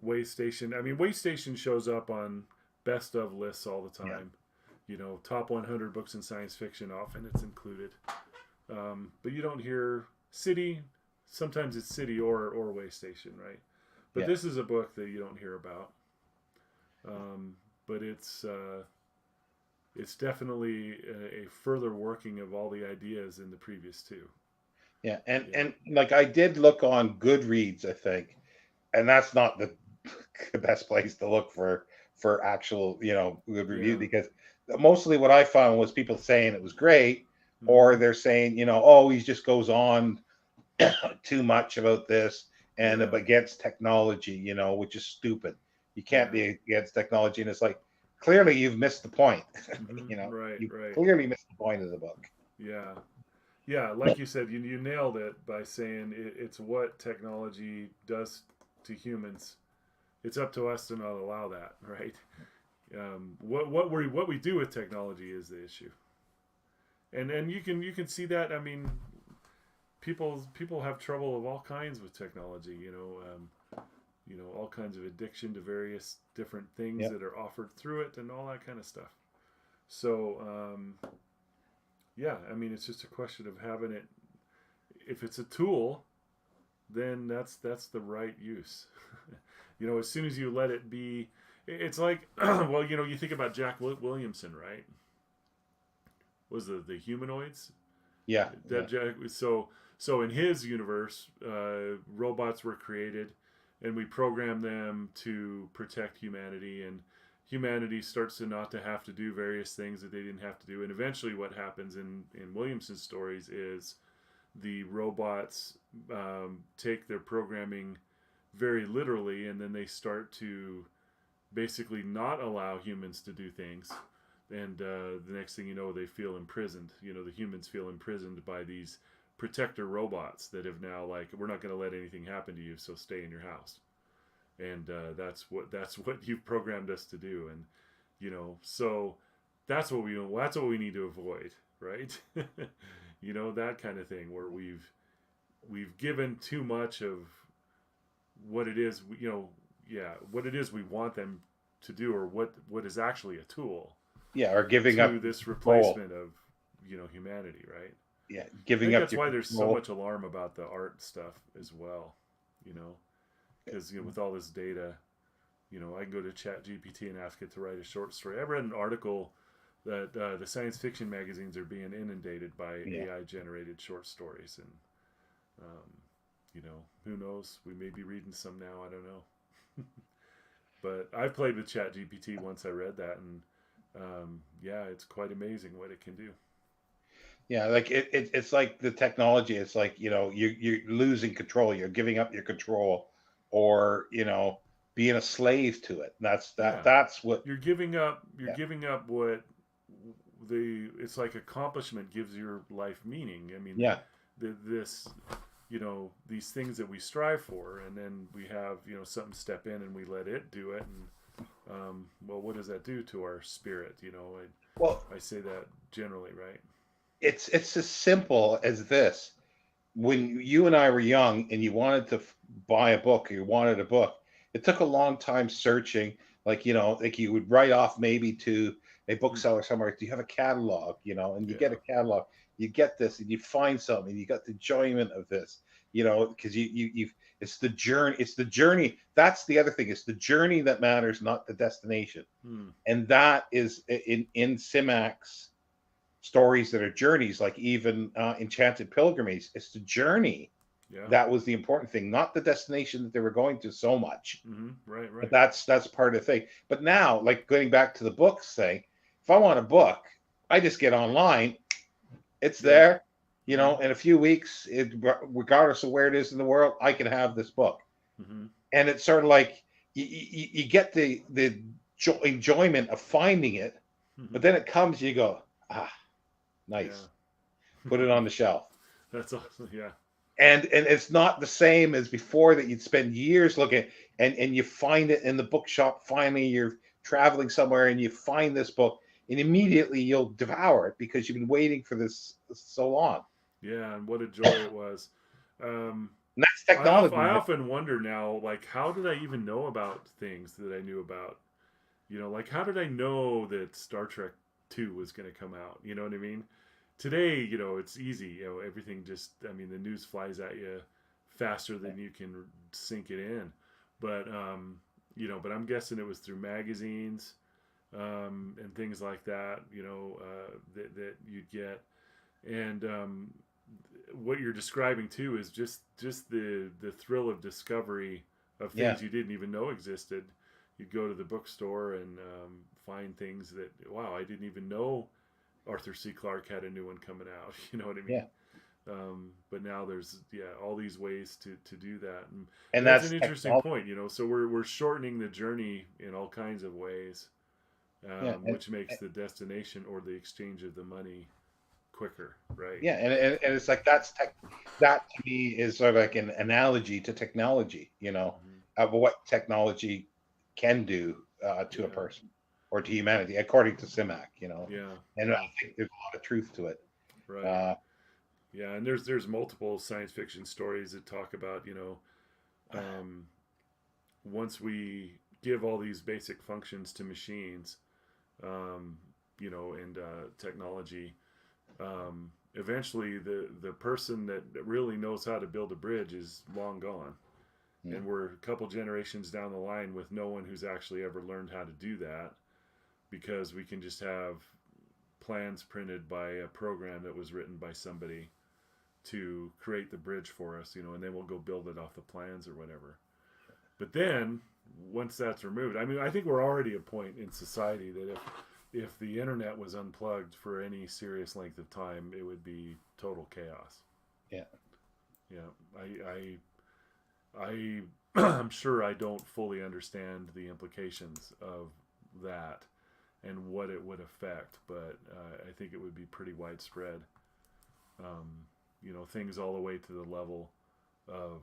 Way Station. I mean, Way Station shows up on best of lists all the Yeah, time. Top 100 books in science fiction. Often it's included. But you don't hear City. Sometimes it's City or Way Station, right? But yeah, this is a book that you don't hear about. But it's definitely a further working of all the ideas in the previous two. yeah. And Yeah, and like I did look on Goodreads, I think, and that's not the best place to look for actual good review, yeah, because mostly what I found was people saying it was great, or mm-hmm. they're saying oh, he just goes on too much about this and Yeah, against technology, which is stupid. You can't yeah, be against technology, and it's like clearly you've missed the point. mm-hmm. you know, Right, you right. clearly missed the point of the book. Yeah, yeah. Like you said, you nailed it by saying it's what technology does to humans. It's up to us to not allow that, right? What we do with technology is the issue, and you can see that. I mean, people have trouble of all kinds with technology. All kinds of addiction to various different things Yeah, that are offered through it, and all that kind of stuff. So, yeah, I mean, it's just a question of having it. If it's a tool, then that's the right use. As soon as you let it be, it's like, well, you think about Jack Williamson, right? Was the humanoids yeah, that yeah, Jack? So in his universe, robots were created, and we program them to protect humanity, and humanity starts to not to have to do various things that they didn't have to do, and eventually, what happens in Williamson's stories is the robots take their programming very literally, and then they start to basically not allow humans to do things. And the next thing you know, they feel imprisoned. The humans feel imprisoned by these protector robots that have now, like, we're not going to let anything happen to you, so stay in your house. And that's what you've programmed us to do. And so that's what we need to avoid, right? You know, that kind of thing where we've given too much of what it is, you know, yeah, what it is we want them to do, or what is actually a tool Yeah, or giving to up this control. replacement of, you know, humanity, right? Yeah, I giving think up that's your why there's so control. much alarm about the art stuff as well, you know, because you know, with all this data, you know, I can go to Chat GPT and ask it to write a short story. I read an article that the science fiction magazines are being inundated by Yeah. AI generated short stories, and um, you know, who knows? We may be reading some now. I don't know. But I've played with Chat GPT once I read that, and yeah, it's quite amazing what it can do. Yeah, like it's like the technology. It's like, you're losing control. You're giving up your control, or being a slave to it. Yeah, That's what. you're giving up. You're Yeah, giving up what the it's like accomplishment gives your life meaning. I mean, yeah, this you know, these things that we strive for, and then we have, you know, something step in and we let it do it, and well, what does that do to our spirit? You know, well, I say that generally, right? it's as simple as this. When you and I were young and you wanted to buy a book, or you wanted a book, it took a long time searching. Like you would write off maybe to a bookseller somewhere. Do you have a catalog? And you get Yeah. a catalog. You get this, and you find something. You got the enjoyment of this. Because you've it's the journey. It's the journey. That's the other thing. It's the journey that matters, not the destination. Hmm. And that is in Simak's stories that are journeys, like even Enchanted Pilgrimage. It's the journey Yeah. that was the important thing, not the destination that they were going to so much. Mm-hmm. Right. But Right. that's part of the thing. But now, like going back to the books thing, if I want a book, I just get online. It's Yeah. there. Mm-hmm. In a few weeks, regardless of where it is in the world, I can have this book. Mm-hmm. And it's sort of like you get the enjoyment of finding it, Mm-hmm. but then it comes, you go, Yeah. nice, put it on the shelf. That's awesome. Yeah. And it's not the same as before, that you'd spend years looking, and you find it in the bookshop. Finally, you're traveling somewhere and you find this book, and immediately you'll devour it because you've been waiting for this so long. Yeah. And what a joy it was. Um, And that's I technology. often wonder now, like, how did I even know about things that I knew about? You know, like, how did I know that Star Trek 2 was going to come out? You know what I mean? Today, you know, it's easy. You know, everything just, I mean, the news flies at you faster than you can sink it in. But, you know, but I'm guessing it was through magazines and things like that, you know, that you'd get. And what you're describing too is just the thrill of discovery of Yeah, things you didn't even know existed. You'd go to the bookstore and find things that, wow, I didn't even know Arthur C. Clarke had a new one coming out. You know what I yeah, mean? But now there's, yeah, all these ways to do that, and and that's an that's interesting technology. point. You know, so we're shortening the journey in all kinds of ways, Yeah, which makes the destination or the exchange of the money quicker, right? yeah, and it's like that's tech. That to me is sort of like an analogy to technology. Hmm. Of what technology can do to a Yeah, person or to humanity, according to Simak. yeah, And I yeah, think there's a lot of truth to it. right. Uh, Yeah, and there's multiple science fiction stories that talk about, you know, um, once we give all these basic functions to machines, um, you know, and technology, eventually the person that really knows how to build a bridge is long gone, mm, and we're a couple generations down the line with no one who's actually ever learned how to do that, because we can just have plans printed by a program that was written by somebody to create the bridge for us, you know, and then we'll go build it off the plans or whatever. But then once that's removed, I mean, I think we're already at a point in society that if the internet was unplugged for any serious length of time, it would be total chaos. yeah, Yeah, I I'm sure I don't fully understand the implications of that and what it would affect, but I think it would be pretty widespread. Um, you know, things all the way to the level of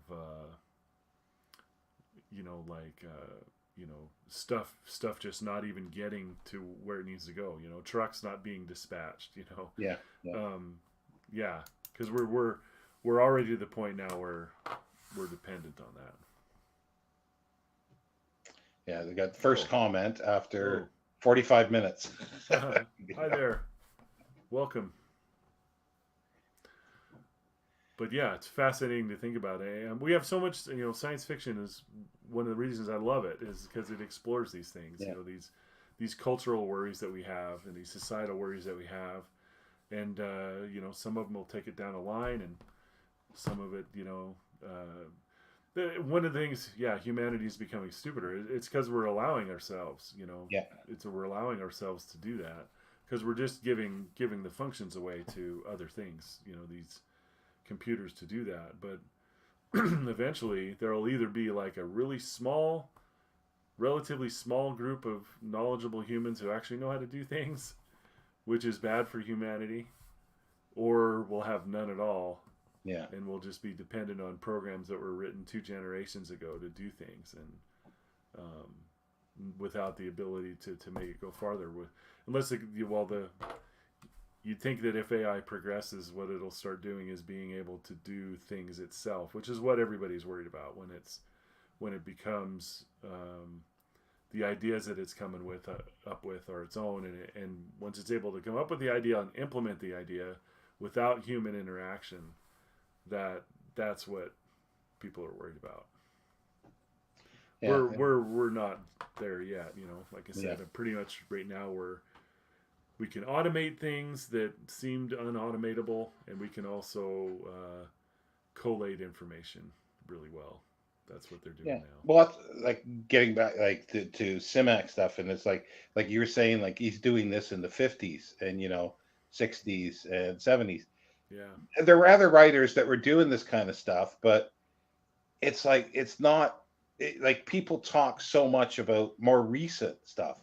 you know, like stuff just not even getting to where it needs to go. Trucks not being dispatched. Yeah. Yeah. Yeah, because we're already to the point now where we're dependent on that. Yeah. They got the first comment Oh. after 45 minutes. Hi there. Welcome. But yeah, it's fascinating to think about. And we have so much, science fiction is one of the reasons I love it, is because it explores these things, Yeah. these cultural worries that we have and these societal worries that we have. And, some of them will take it down a line, and some of it, one of the things, humanity is becoming stupider. It's because we're allowing ourselves, Yeah. we're allowing ourselves to do that, because we're just giving the functions away to other things, these computers to do that. But eventually there'll either be like a relatively small group of knowledgeable humans who actually know how to do things, which is bad for humanity, or we'll have none at all. Yeah. And we'll just be dependent on programs that were written 2 generations ago to do things, and without the ability to make it go farther. You'd think that if AI progresses, what it'll start doing is being able to do things itself, which is what everybody's worried about when it becomes the ideas that it's coming up with are its own, and once it's able to come up with the idea and implement the idea without human interaction, that's what people are worried about. Yeah. We're not there yet, like I said. Pretty much right now we can automate things that seemed unautomatable, and we can also collate information really well. That's what they're doing now. Well, that's like getting back like to Simak stuff, and it's like you were saying, like he's doing this in the 50s and 60s and 70s. Yeah. There were other writers that were doing this kind of stuff, but it's like it's not like people talk so much about more recent stuff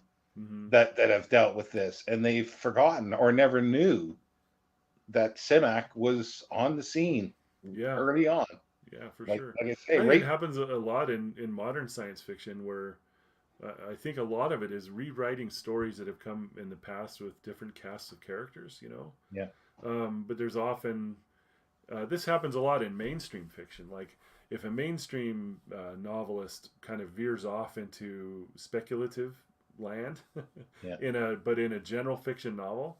that have dealt with this, and they've forgotten or never knew that Simak was on the scene early on. Yeah, for sure. Like I say, think it happens a lot in modern science fiction, where I think a lot of it is rewriting stories that have come in the past with different casts of characters, Yeah. But there's often this happens a lot in mainstream fiction. Like if a mainstream novelist kind of veers off into speculative land in a general fiction novel,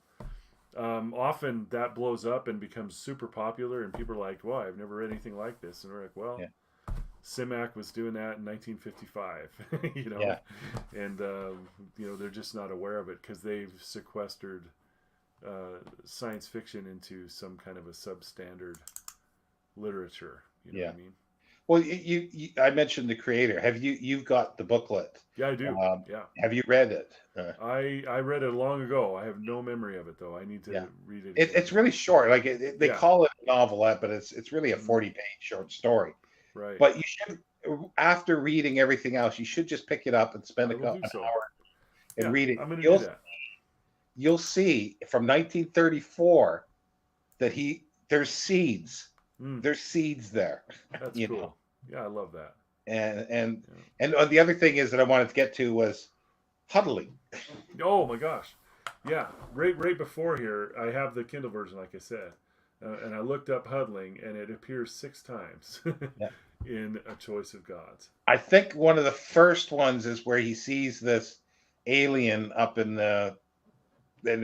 often that blows up and becomes super popular, and people are like, "Well, I've never read anything like this," and we're like, "Well, Simak was doing that in 1955," and they're just not aware of it because they've sequestered science fiction into some kind of a substandard literature. You know what I mean? Well, I mentioned the creator. You've got the booklet? Yeah, I do. Have you read it? I read it long ago. I have no memory of it though. I need to read it. It's really short. Like they call it a novelette, but it's really a 40-page short story. Right. But you should, after reading everything else, you should just pick it up and spend an hour and read it. I'm going to do that. You'll see from 1934 that there's seeds. There's seeds there. That's cool. Yeah, I love that. And the other thing is that I wanted to get to was huddling. Oh my gosh. Yeah, right before here, I have the Kindle version, like I said, and I looked up huddling, and it appears 6 times in A Choice of Gods. I think one of the first ones is where he sees this alien up in the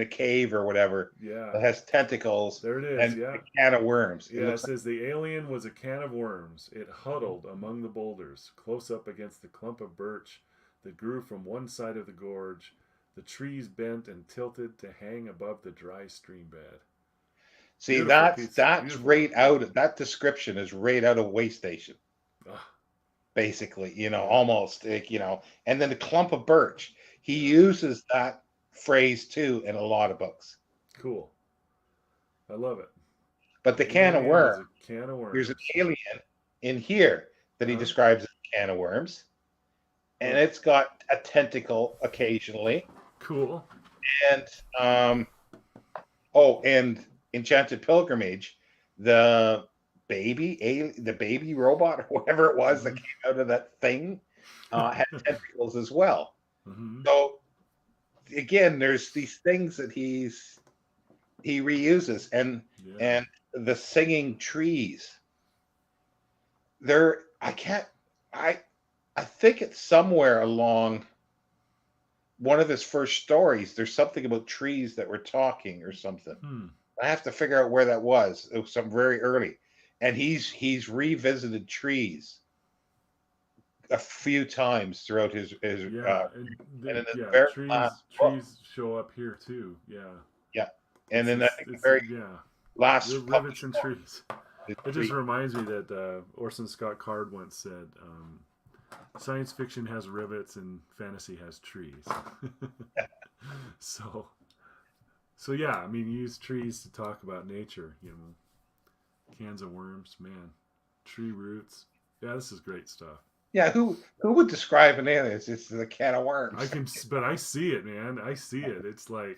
cave or whatever. Yeah. That has tentacles. There it is. And a can of worms. It says the alien was a can of worms. It huddled among the boulders, close up against the clump of birch that grew from one side of the gorge. The trees bent and tilted to hang above the dry stream bed. See, that's right out. That description is right out of Way Station. Basically, almost like, and then the clump of birch. He uses that phrase too in a lot of books. Cool. I love it. But the can of worms. There's an alien in here that he describes as a can of worms, and it's got a tentacle occasionally. Cool. And and Enchanted Pilgrimage, the baby robot or whatever it was that came out of that thing, had tentacles as well. Hmm. So again, there's these things that he reuses, Yeah. and the singing trees. There, I can't. I I think it's somewhere along one of his first stories. There's something about trees that were talking or something. Hmm. I have to figure out where that was. It was some very early, and he's revisited trees a few times throughout his Yeah, and in the yeah, very last book, trees show up here too. Yeah, yeah, and then I think the it's very yeah, last rivets published and book trees. is It just tree. reminds me that Orson Scott Card once said, "Science fiction has rivets and fantasy has trees." so, so yeah, I mean, use trees to talk about nature. You know, cans of worms, man, tree roots. Yeah, this is great stuff. Yeah, who would describe an alien as it's a can of I worms? can, but I see it, man. I see it. It's like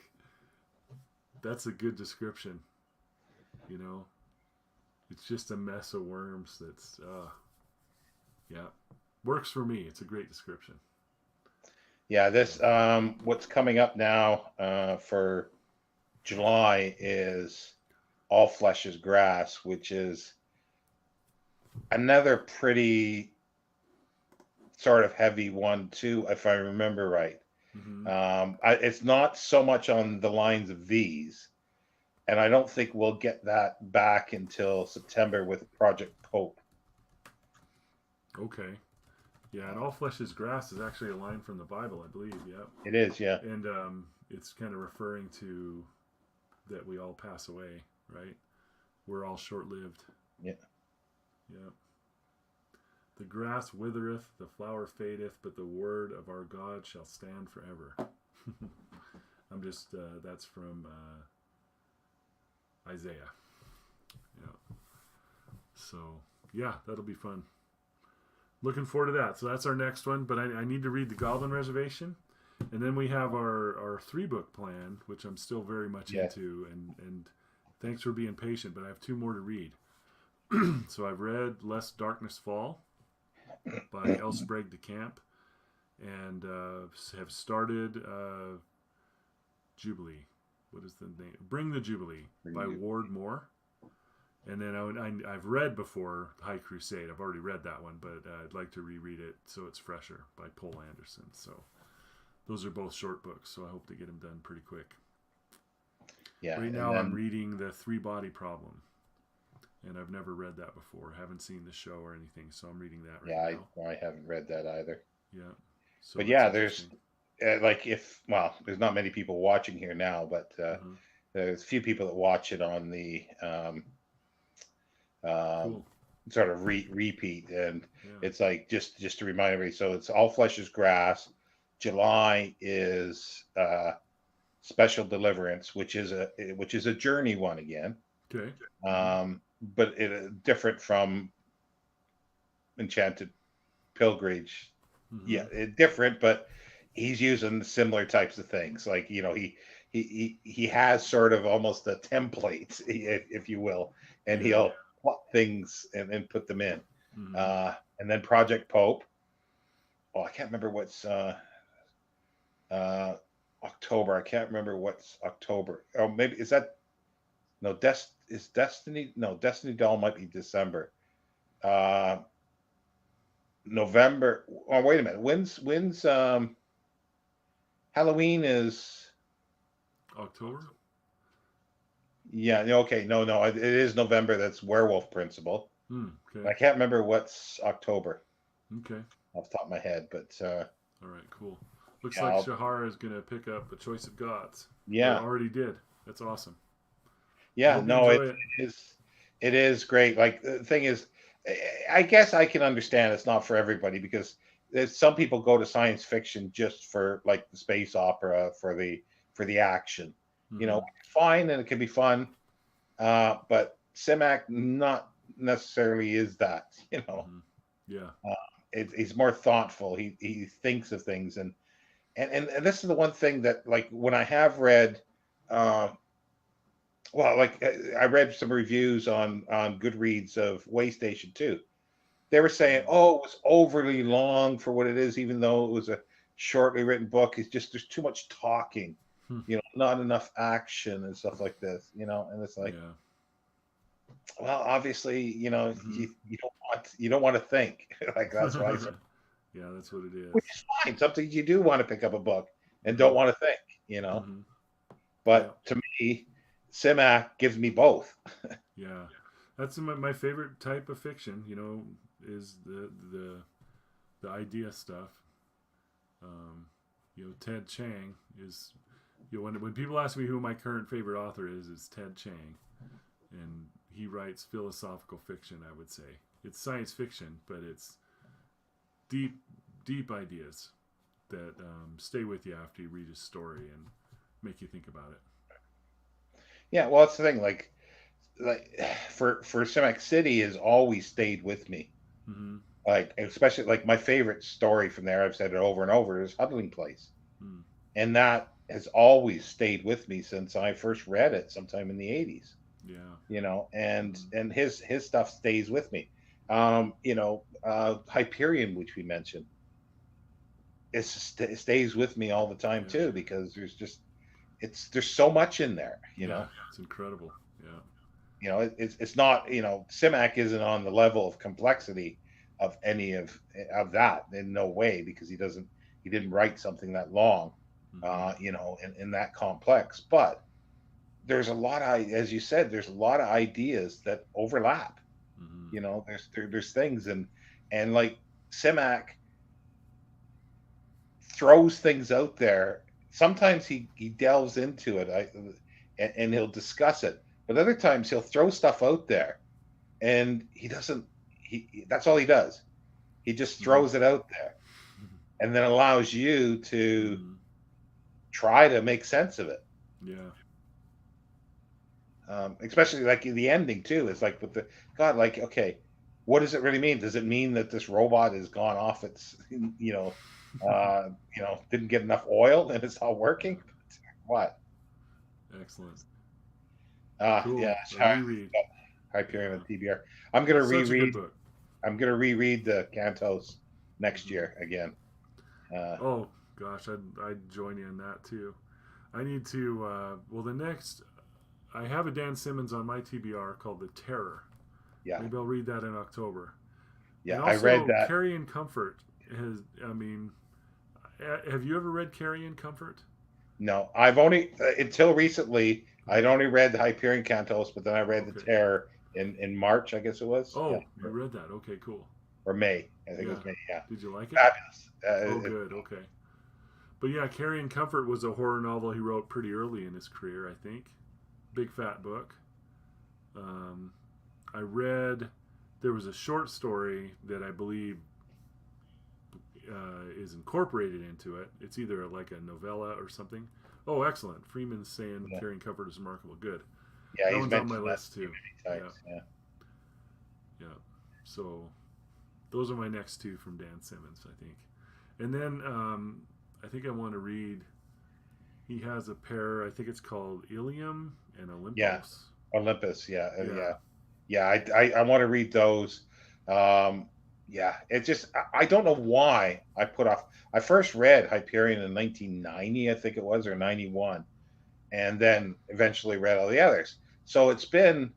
that's a good description. You know, it's just a mess of worms. That's yeah, works for me. It's a great description. Yeah, So this what's coming up now for July is All Flesh is Grass, which is another pretty sort of heavy one too, if I remember right. mm-hmm. It's not so much on the lines of these, and I don't think we'll get that back until September with Project Pope. Okay, yeah, and all flesh is grass is actually a line from the Bible, I believe. Yep, It is, yeah, and it's kind of referring to that we all pass away, right? We're all short lived. yeah, Yep. The grass withereth, the flower fadeth, but the word of our God shall stand forever. I'm just that's from Isaiah. Yeah. So yeah, that'll be fun. Looking forward to that. So that's our next one. But I need to read the Goblin Reservation, and then we have our 3-book plan, which I'm still very much yeah. into. And thanks for being patient. But I have 2 more to read. So I've read Lest Darkness Fall by L. Sprague de Camp, and have started Jubilee. What is the name? Bring the Jubilee by Ward Moore. And then I've read before High Crusade. I've already read that one, but I'd like to reread it so it's fresher by Poul Anderson. So those are both short books, so I hope to get them done pretty quick. Yeah, Right and now I'm then reading The 3-Body Problem, and I've never read that before. Haven't seen the show or anything, so I'm reading that right yeah, now. I haven't read that either. Yeah, so But it's yeah, there's interesting. like if well, there's not many people watching here now, but Uh-huh. there's a few people that watch it on the um, Cool. sort of repeat, and Yeah. it's like just to remind everybody. So it's All Flesh is Grass. July is Special Deliverance, which is a journey one again, Okay. Mm-hmm. but it different from Enchanted Pilgrimage. Mm-hmm. Yeah, different, but he's using similar types of things. Like he has sort of almost a template, if you will, and Yeah. he'll plot things and put them in. Mm-hmm. And then Project Pope. Oh, I can't remember what's uh, October. I can't remember what's October. Oh, maybe is that no? Is Destiny? No, Destiny Doll might be December. Uh, November. Oh, wait a minute. When's Halloween is October. yeah, okay, no, it is November. That's Werewolf Principle. Okay. I can't remember what's October Okay. off the top of my head, but All right. Cool. Looks yeah, like Shahara is going to pick up A Choice of Gods, or yeah, already did. That's awesome. I yeah. hope you No, enjoy it. it is great. Like the thing is, I guess I can understand it's not for everybody because there's some people go to science fiction just for like the space opera for the action. You know, Mm-hmm. fine, and it can be fun, but Simak not necessarily is that. You know. Mm-hmm. Yeah. He's more thoughtful. He thinks of things, and this is the one thing that like when I have read, uh, well, like I read some reviews on Goodreads of Waystation 2, they were saying, oh, it was overly long for what it is, even though it was a shortly written book. It's just there's too much talking, Hmm. not enough action and stuff like this, and it's like, Yeah. well, obviously, Hmm. you don't want to think like that's why, Yeah, that's what it which is. is fine. Sometimes you do want to pick up a book and Hmm. don't want to think, Hmm. Yeah. but to me, Simak gives me both. Yeah. That's my favorite type of fiction. Is the idea stuff. Um, Ted Chiang is. When people ask me who my current favorite author is, it's Ted Chiang, and he writes philosophical fiction. I would say it's science fiction, but it's deep, deep ideas that stay with you after you read his story and make you think about it. Yeah, well, that's the thing. Like for Simak City has always stayed with me. Mm-hmm. Like especially like my favorite story from there, I've said it over and over, is Huddling Place, Mm. and that has always stayed with me since I first read it sometime in the '80s. Yeah. And Mm-hmm. his stuff stays with me. Hyperion, which we mentioned, it stays with me all the time Yeah. too because there's so much in there. Yeah. It's incredible. Yeah. It's not, Simak isn't on the level of complexity of any of that in no way, because he didn't write something that long, Mm-hmm. in that complex. But there's a lot of, as you said, there's a lot of ideas that overlap. Mm-hmm. There's things, and like Simak throws things out there. Sometimes he delves into it, and he'll discuss it, but other times he'll throw stuff out there and he doesn't. That's all he does. He just Mm-hmm. throws it out there, and then allows you to Mm-hmm. try to make sense of it. Yeah. Especially like the ending too. It's like with the God, like, okay, what does it really mean? Does it mean that this robot has gone off its, didn't get enough oil and it's not working? What? Excellent. Yeah, Cool. A reread. Hyperion Yeah. and TBR. I'm gonna Such a good reread. book. I'm gonna reread the Cantos next Mm-hmm. year again. Uh, Oh gosh, I'd join you in that too. I need to. Well, the next I have a Dan Simmons on my TBR called The Terror. yeah, Maybe I'll read that in October. yeah. And I read also, that. Carrie and Comfort has. I mean, have you ever read Carrie and Comfort? No, I've only until recently. I'd Mm-hmm. only read the Hyperion Cantos, but then I read the Okay. Terror in March, I guess it was. Yeah, Oh, you read that? Okay, cool. or May. I think it Yeah. was May. Yeah, Did you like it? fabulous. Oh, good. Okay. But yeah, Carrie and Comfort was a horror novel he wrote pretty early in his career, I think. Big fat book. Um, I read. There was a short story that I believe is incorporated into it. It's either like a novella or something. Oh, excellent. Freeman's saying Yeah, Carrying Comfort is remarkable. Good. yeah. That He's one's on my mentioned that list too. many Yeah, times. Yeah, yeah. So those are my next two from Dan Simmons, I think. And then I think I want to read. He has a pair. I think it's called Ilium and yeah. Olympos. Olympus. Yeah, Yeah. yeah. I want to read those. Um, yeah, it just I don't know why I put off. I first read Hyperion in 1990, I think it was, or 91, and then eventually read all the others. So it's been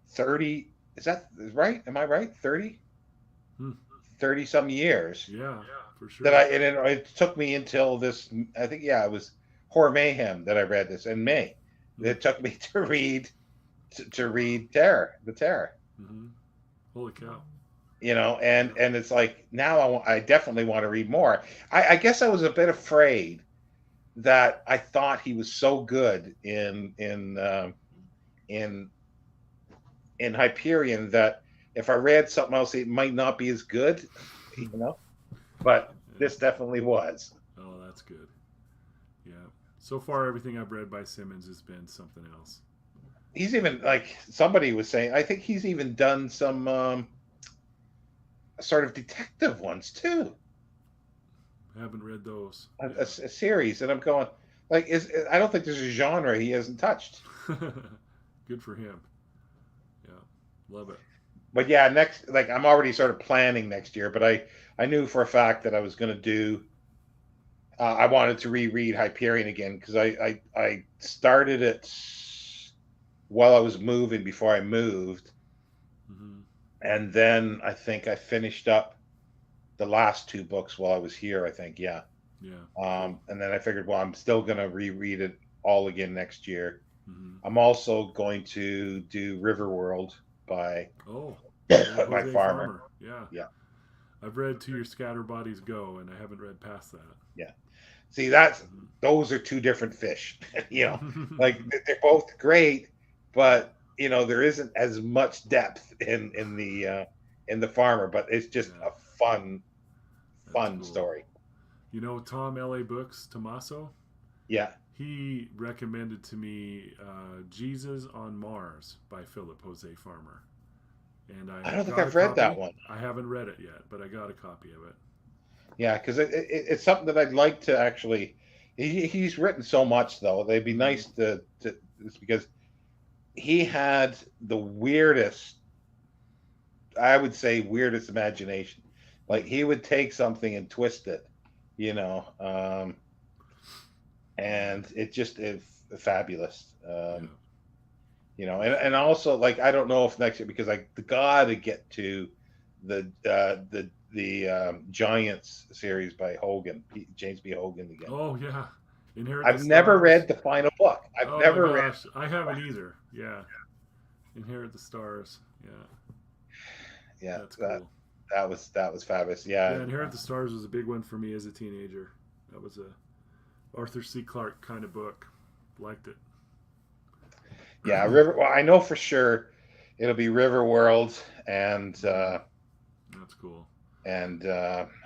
30. Is that right? Am I right? 30, Hmm. 30 some years Yeah, for that sure. it took me until this. I think, yeah, it was Horror Mayhem that I read this in May. Hmm. It took me to read the Terror. Mm-hmm. Holy cow. And Yeah. it's like now I definitely want to read more. I guess I was a bit afraid that I thought he was so good in in Hyperion that if I read something else, it might not be as good, you know. But this Yeah. definitely was. Oh, that's good. Yeah. So far, everything I've read by Simmons has been something else. He's even like somebody was saying. I think he's even done some sort of detective ones too. I haven't read those. A series, and I'm going like is I don't think there's a genre he hasn't touched. Yeah. Good for him. Yeah. Love it. but yeah, next, like I'm already sort of planning next year, but I knew for a fact that I was going to do. I wanted to reread Hyperion again because I started it while I was moving before I moved, Mm-hmm. and then I think I finished up the last two books while I was here. I think, yeah. Yeah. Cool. And then I figured, well, I'm still going to reread it all again next year. Mm-hmm. I'm also going to do Riverworld by Oh, old by Jose Farmer. Farmer. Yeah. Yeah, I've read To Your Scattered Bodies Go, and I haven't read past that. yeah. See, those are two different fish. Like Mm-hmm. they're both great, but there isn't as much depth in the Farmer. But it's just Yeah, a fun, that's fun cool. story. You know, Tom L.A. Books, Tommaso, Yeah, he recommended to me Jesus on Mars by Philip Jose Farmer. And I I don't think got a I've read that copy. one. I haven't read it yet, but I got a copy of it. Yeah, because it's something that I'd like to actually. He's written so much though. They'd be Mm-hmm. nice to it's because he had the weirdest, I would say, weirdest imagination. Like he would take something and twist it, you know, Yeah, and it just is fabulous. yeah, And also like I don't know if next year because I gotta get to the Giants series by Hogan, James B. Hogan again. Oh yeah, Inherit the I've never Stars. read the final book. I've Oh my never read. gosh, I haven't either. Yeah, Inherit the Stars. Yeah, Yeah, that's cool. that was fabulous. Yeah, Yeah, Inherit the Stars was a big one for me as a teenager. That was a Arthur C. Clarke kind of book. Liked it. yeah. River. Well, I know for sure it'll be River World Mm-hmm. That's cool.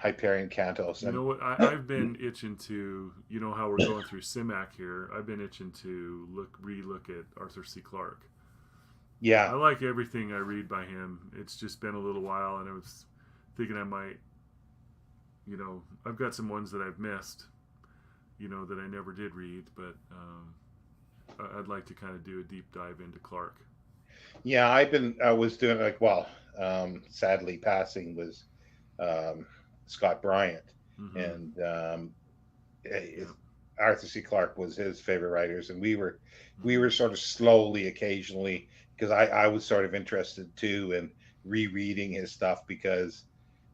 Hyperion Cantos You and know what? I've been itching to. You know how we're going through Simak here. I've been itching to relook at Arthur C. Clarke. yeah, I like everything I read by him. It's just been a little while, and I was thinking I might. I've got some ones that I've missed. That I never did read, but I'd like to kind of do a deep dive into Clarke. yeah. I was doing like sadly passing was um, Scott Bryant Mm-hmm. and it, Yeah. Arthur C. Clarke was his favorite writers, and we Mm-hmm. were sort of slowly, occasionally, because I was sort of interested too in rereading his stuff because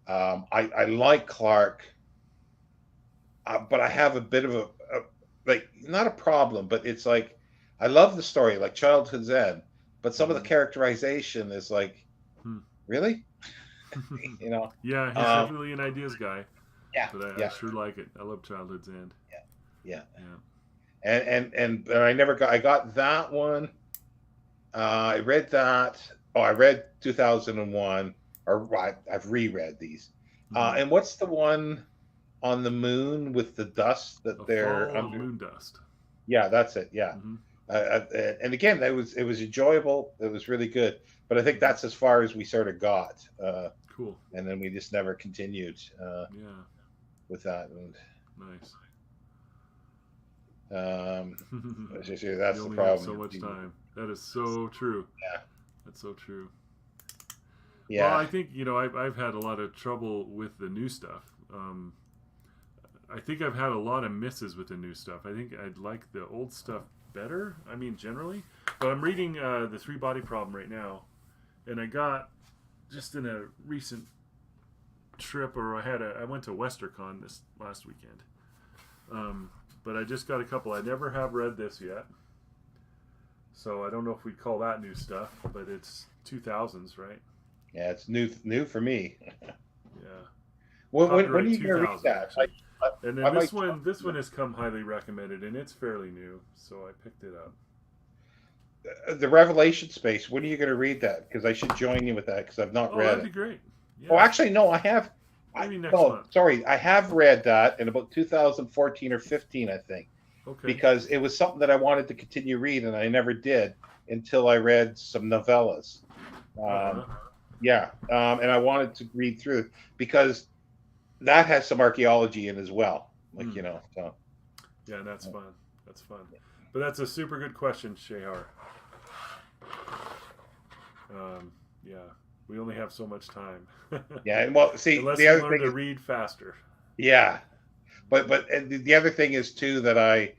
I like Clarke, but I have a bit of a like not a problem, but it's like I love the story, like Childhood's End, but some of the Mm-hmm. characterization is like Hmm. really, you know, Yeah, he's um, definitely an ideas guy, yeah, but I yeah, sure like it. I love Childhood's End. yeah, Yeah. but I got that one. I read that. Oh, I read 2001, or I've reread these. Mm-hmm. And what's the one on the moon with the dust that A they're Fall of under? Moon Dust. Yeah, that's it. Yeah. Mm-hmm. And again, it was enjoyable. It was really good. But I think Mm-hmm. that's as far as we sort of got, Cool. and then we just never continued Yeah. with that. And Nice. You that's the only have problem. so much time. That is so true. Yeah, That's so true. Well, yeah, I think I've had a lot of trouble with the new stuff. I think I've had a lot of misses with the new stuff. I think I'd like the old stuff better. I mean, generally, but I'm reading the Three Body Problem right now, and I got just in a recent trip, or I went to WesterCon this last weekend. Um, but I just got a couple. I never have read this yet, so I don't know if we'd call that new stuff, but it's 2000s, right? yeah. It's new for me. Yeah, When are copyright you gonna read 2000 that? actually. And then I might. this one has come highly recommended, and it's fairly new, so I picked it up. The Revelation Space. When are you going to read that? Because I should join you with that because I've not Oh, read that'd be it. great. Oh, Yeah, actually, no, I have. maybe next No, month. sorry, I have read that in about 2014 or 15, I think, Okay. because it was something that I wanted to continue reading, and I never did until I read some novellas. Oh yeah. Um, yeah, and I wanted to read through because that has some archaeology in as well. Like Hmm. so. Yeah, that's fun. That's fun. But that's a super good question, Shehar. Yeah. We only have so much time. Yeah, and well, see, Unless the we other learn thing to is, read faster. yeah, but and the other thing is too that I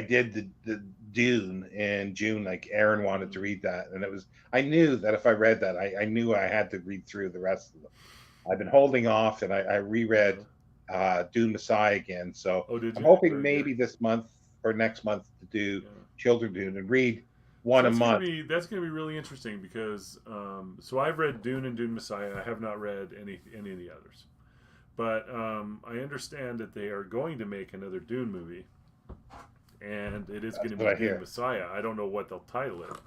did the Dune in June. Like Aaron wanted to Mm. read that, and I knew that if I read that, I knew I had to read through the rest of them. I've been holding off, and I reread Uh-huh. Dune Messiah again. So Oh, did I'm you? hoping Very good. maybe this month or next month to do Yeah. Children Dune and read So one a month. that's gonna be really interesting because so I've read Dune and Dune Messiah. I have not read any of the others, but I understand that they are going to make another Dune movie, and it is going That's to what be I Dune hear. Messiah. I don't know what they'll title it,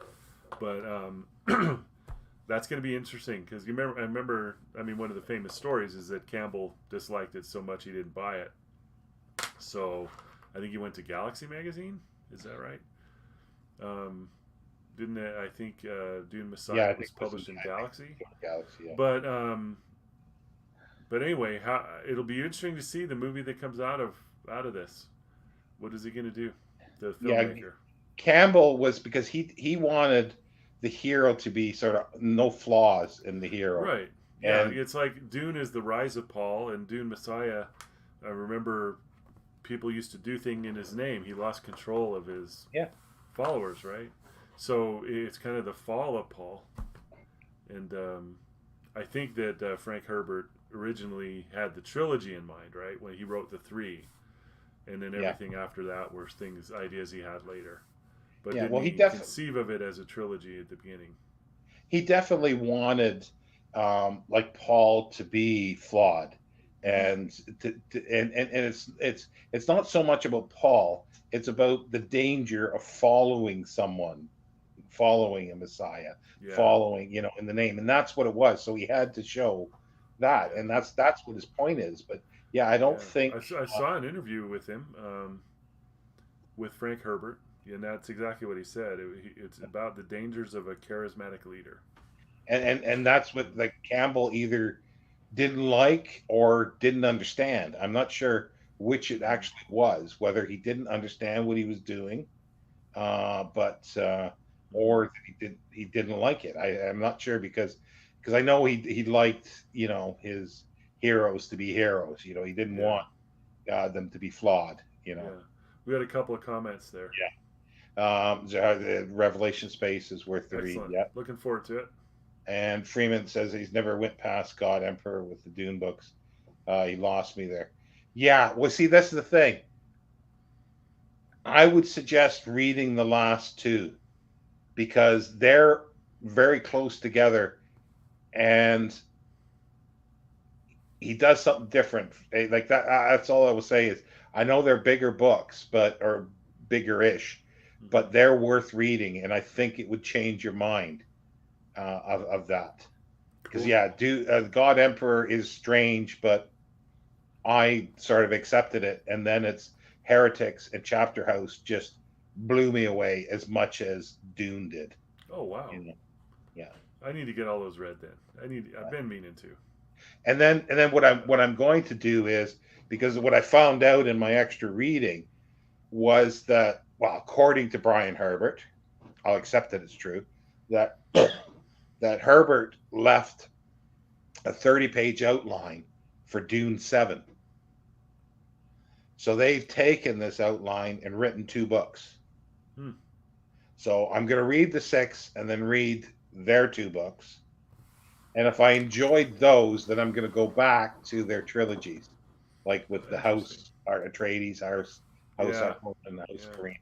but that's going to be interesting because I remember. I mean, one of the famous stories is that Campbell disliked it so much he didn't buy it. So I think he went to Galaxy magazine. Is that right? Um, didn't it, I think Dune Yeah, Messiah I think was it was in published in Galaxy? Galaxy. Yeah. But anyway, it'll be interesting to see the movie that comes out of this. What is he going to do? The Yeah, filmmaker. Campbell was because he wanted the hero to be sort of no flaws in the hero, Right. Yeah, and it's like Dune is the rise of Paul, and Dune Messiah. I remember people used to do things in his name. He lost control of his yeah, followers, right? So it's kind of the fall of Paul, and I think that Frank Herbert originally had the trilogy in mind, right? When he wrote the three, and then yeah, everything after that were ideas he had later. But yeah. didn't Well, he conceive of it as a trilogy at the beginning? he definitely wanted like Paul to be flawed, Mm-hmm. and and it's not so much about Paul. It's about the danger of following someone, following a Messiah, Yeah, following in the name, and that's what it was. So he had to show that, yeah, and that's what his point is. But yeah, I don't yeah. think I saw an interview with him, with Frank Herbert, and that's exactly what he said. It's about the dangers of a charismatic leader. and that's what like Campbell either didn't like or didn't understand. I'm not sure which it Mm-hmm. actually was, whether he didn't understand what he was doing, but Mm-hmm. or that he didn't like it. I'm not sure because I know he liked his heroes to be heroes. He didn't Yeah, want them to be flawed. yeah. We had a couple of comments there. The Revelation space is worth the read. Excellent. Yeah. Looking forward to it. And Freeman says he's never went past God Emperor with the Dune books. He lost me there. Yeah, well, see, that's the thing. I would suggest reading the last two because they're very close together, and he does something different. Like that. That's all I will say is I know they're bigger books, or bigger-ish, Mm-hmm. but they're worth reading, and I think it would change your mind of that. Because Cool. yeah, God Emperor is strange, but I sort of accepted it, and then it's Heretics and Chapter House just blew me away as much as Dune did. Oh wow. You know, yeah. I need to get all those read then. I've been meaning to. And then what I'm going to do is because what I found out in my extra reading was that well, according to Brian Herbert, I'll accept that it's true that that Herbert left a 30-page outline for Dune 7. So they've taken this outline and written two books. Hmm. So I'm going to read the six and then read their two books. And if I enjoyed those, then I'm going to go back to their trilogies, like with the Interesting. House Atreides, House Yeah. Harkonnen, and the House Yeah. Green.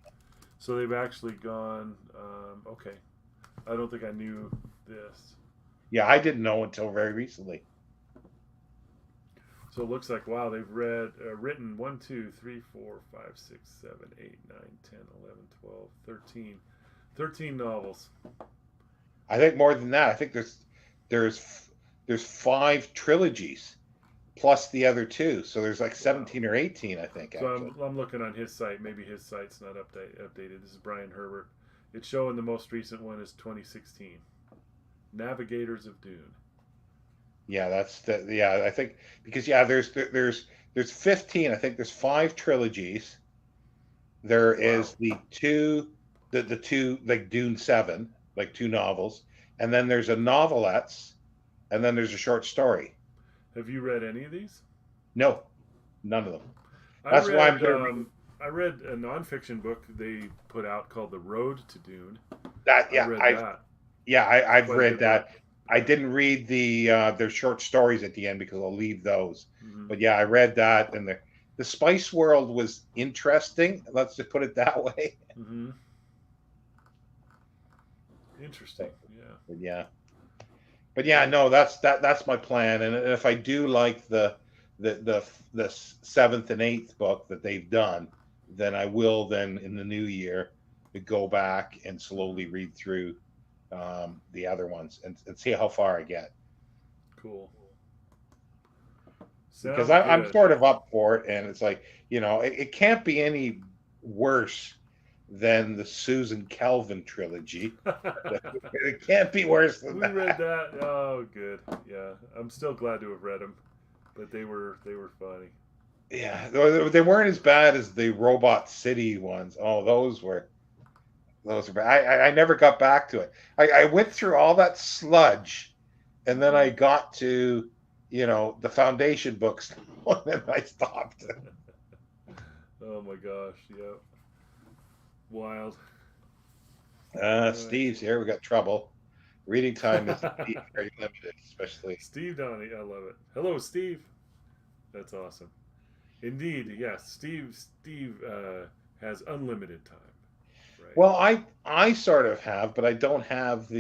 So they've actually gone. Okay. I don't think I knew this. Yeah, I didn't know until very recently. So it looks like wow, they've written 1, 2, 3, 4, 5, 6, 7, 8, 9, 10, 11, 12, 13, 13 novels. I think more than that. I think there's there's five trilogies plus the other two, so there's like Wow. 17 or 18, I think So actually. I'm looking on his site. Maybe his site's not updated. This is Brian Herbert. It's showing the most recent one is 2016. Navigators of Dune. Yeah, yeah, I think because yeah, there's 15. I think there's five trilogies. There Wow. is the two like Dune 7, like two novels, and then there's a novelettes, and then there's a short story. Have you read any of these? No, none of them. I That's why I'm read going to read I read a nonfiction book they put out called The Road to Dune. that. I read that. It's I've quite a read good book. that. I Yeah. didn't read their short stories at the end because I'll leave those. Hmm. But yeah, I read that, and the Spice World was interesting. Let's just put it that way. Hmm. Interesting. Yeah. But yeah, but yeah, no, that's my plan. And if I do like the seventh and eighth book that they've done, then I will then in the new year go back and slowly read through the other ones and see how far I get. Cool. Because Sounds I'm good. sort of up for it, and it's like, it can't be any worse than the Susan Calvin trilogy. It can't be worse than We read that. that. Oh, good. Yeah, I'm still glad to have read them, but they were funny. Yeah, they weren't as bad as the Robot City ones. Oh, those were bad. I never got back to it. I went through all that sludge, and then Hmm. I got to, the foundation books, and then I stopped. Oh my gosh. Yep. Wild. All right. Steve's here. We got trouble. Reading time is indeed very limited, especially. Steve Donnie, I love it. Hello, Steve. That's awesome. Indeed, yes. Steve has unlimited time, right? Well, I sort of have, but I don't have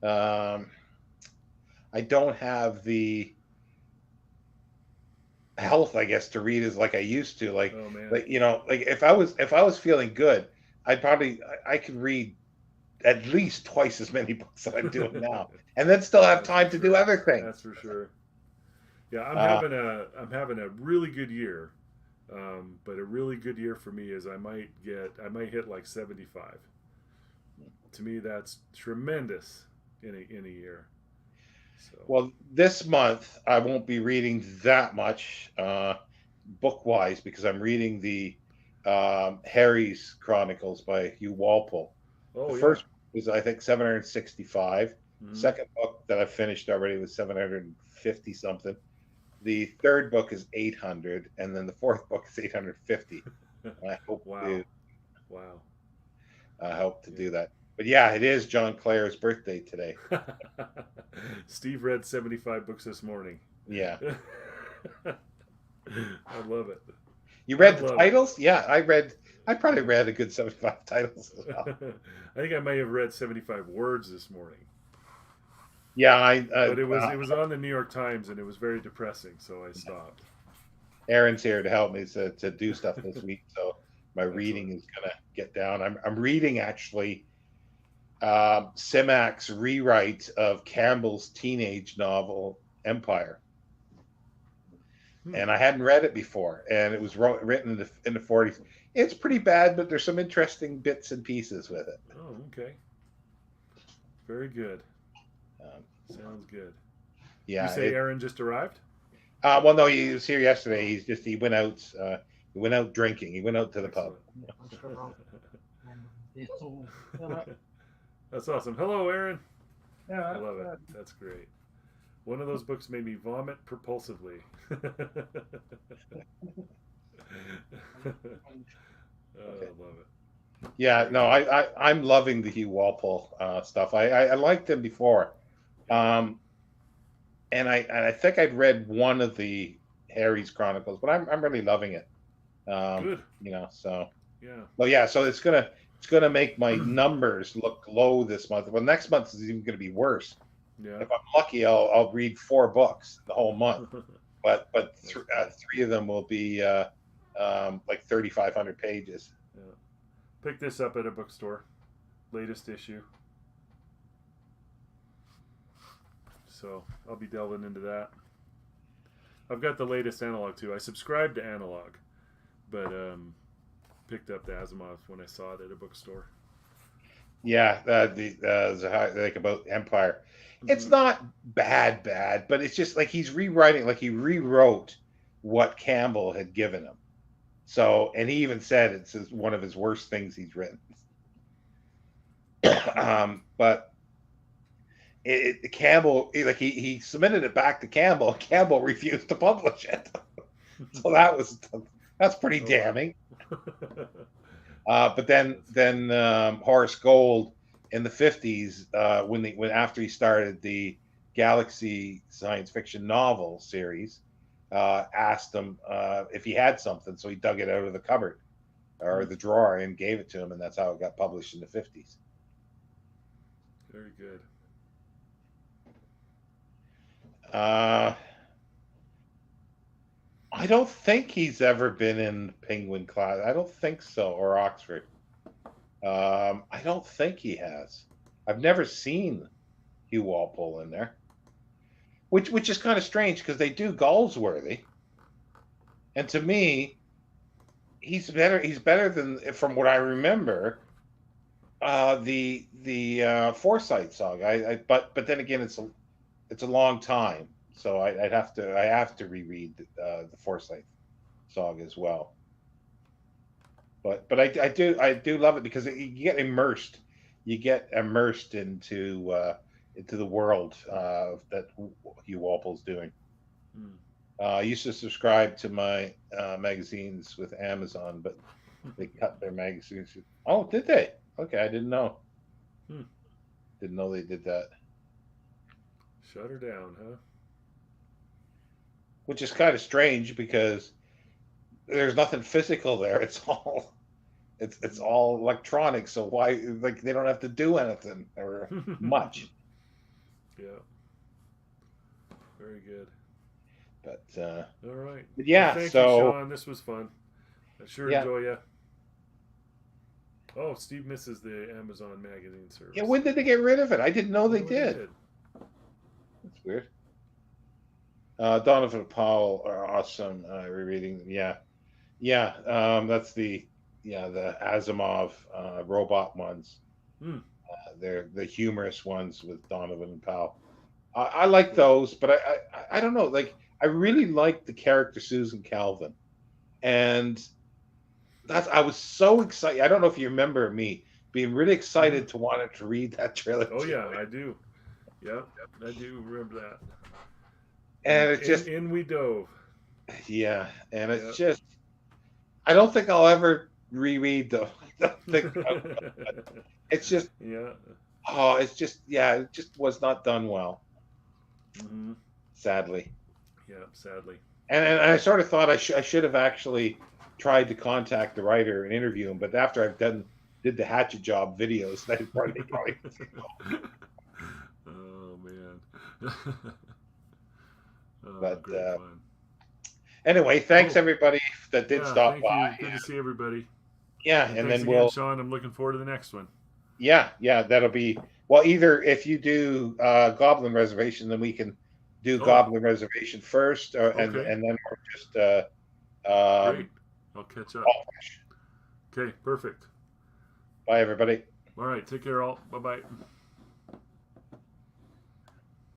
um, I don't have the health, I guess, to read as like I used to. Oh man. Like if I was feeling good, I could read at least twice as many books that I'm doing now, and then still have That's for time to do sure. other That's things. for sure. Yeah, Uh, I'm having a really good year, but a really good year for me is I might hit like 75. To me, that's tremendous in a year. So well, this month I won't be reading that much book wise because I'm reading the Harry's Chronicles by Hugh Walpole. The oh yeah. first was I think 765. Hmm. Second book that I finished already was 750 something. The third book is 800, and then the fourth book is 850. I hope Wow. to Wow. do that. But yeah, it is John Clare's birthday today. Yeah. Steve read 75 books this morning. Yeah. I love it. You I read the love it. titles? Yeah, I read. I probably read a good 75 titles as well. I think I may have read 75 words this morning. Yeah, But it was on the New York Times and it was very depressing, so I stopped. Aaron's here to help me to do stuff this week, so my That's what. reading is gonna get down. I'm reading actually Simak's rewrite of Campbell's teenage novel Empire, Hmm. and I hadn't read it before, and it was written in the 40s. It's pretty bad, but there's some interesting bits and pieces with it. Oh, okay. Very good. Um, Sounds good. You yeah, say Aaron just arrived? well, no, he was here yesterday. He went out. He went out drinking. He went out to the pub. Excellent. That's awesome. Hello, Aaron. I love it. That's great. One of those books made me vomit propulsively. Okay. I love it. Yeah, Very no, good. I'm loving the Hugh Walpole stuff. I liked him before, Yeah. and I think I'd read one of the Harry's Chronicles, but I'm really loving it. Good. So Yeah. well, yeah, so it's gonna make my numbers look low this month. Well, next month is even gonna be worse. Yeah. If I'm lucky, I'll read 4 books the whole month, but That's cool. three of them will be like 3,500 pages. Yeah. Pick this up at a bookstore. Latest issue. So I'll be delving into that. I've got the latest analog too. I subscribed to analog, but picked up the Asimov when I saw it at a bookstore. Yeah, like about Empire. It's Hmm. not bad, but it's just like he's rewriting, like he rewrote what Campbell had given him. So, and he even said one of his worst things he's written. But Campbell, like he submitted it back to Campbell. Campbell refused to publish it, so that's pretty Oh wow. damning. But then Horace Gold in the 50s, when after he started the Galaxy science fiction novel series, asked him if he had something, so he dug it out of the cupboard or the drawer and gave it to him, and that's how it got published in the 50s. Very good. I don't think he's ever been in Penguin class. I don't think so, or Oxford. I don't think he has. I've never seen Hugh Walpole in there, which is kind of strange because they do Galsworthy, and to me, he's better. He's better than, from what I remember, the Forsyth saga. But then again, it's a long time, so I have to reread the Forsyth saga as well. But I do love it because you get immersed. You get immersed into the world that Hugh Walpole's doing. I used to subscribe to my magazines with Amazon, but they cut their magazines. Oh, did they? Okay, I didn't know. Didn't know they did that. Shut her down, huh? Which is kind of strange because there's nothing physical there. It's all electronic. So why, like, they don't have to do anything or much. Yeah. Very good. But all right. yeah. Well, thank So you, Sean. This was fun. I sure yeah. enjoy you. Oh, Steve misses the Amazon magazine service. Yeah. When did they get rid of it? I didn't know they They did. did. That's weird. Donovan Powell are awesome. Rereading. Yeah. Yeah. That's the Asimov robot ones. They're the humorous ones with Donovan and Powell. I like those, but I don't know. Like, I really like the character Susan Calvin, and I was so excited. I don't know if you remember me being really excited to want to read that trilogy. Oh yeah, I do. Yeah, I do remember that. And it's just in we dove. Yeah, and it's just, I don't think I'll ever reread them. I don't think it's just it's just it just was not done well. Sadly. Yeah, sadly. And I sort of thought I should have actually tried to contact the writer and interview him, but after I've did the Hatchet Job videos, they probably oh man. But anyway, thanks everybody that did stop by. Good to see everybody. Yeah, and then we'll, Sean, I'm looking forward to the next one. Yeah, that'll be, well, either if you do Goblin Reservation, then we can do Goblin Reservation first, and then we're just great. I'll catch up. Okay, perfect. Bye everybody. All right, take care all. Bye-bye.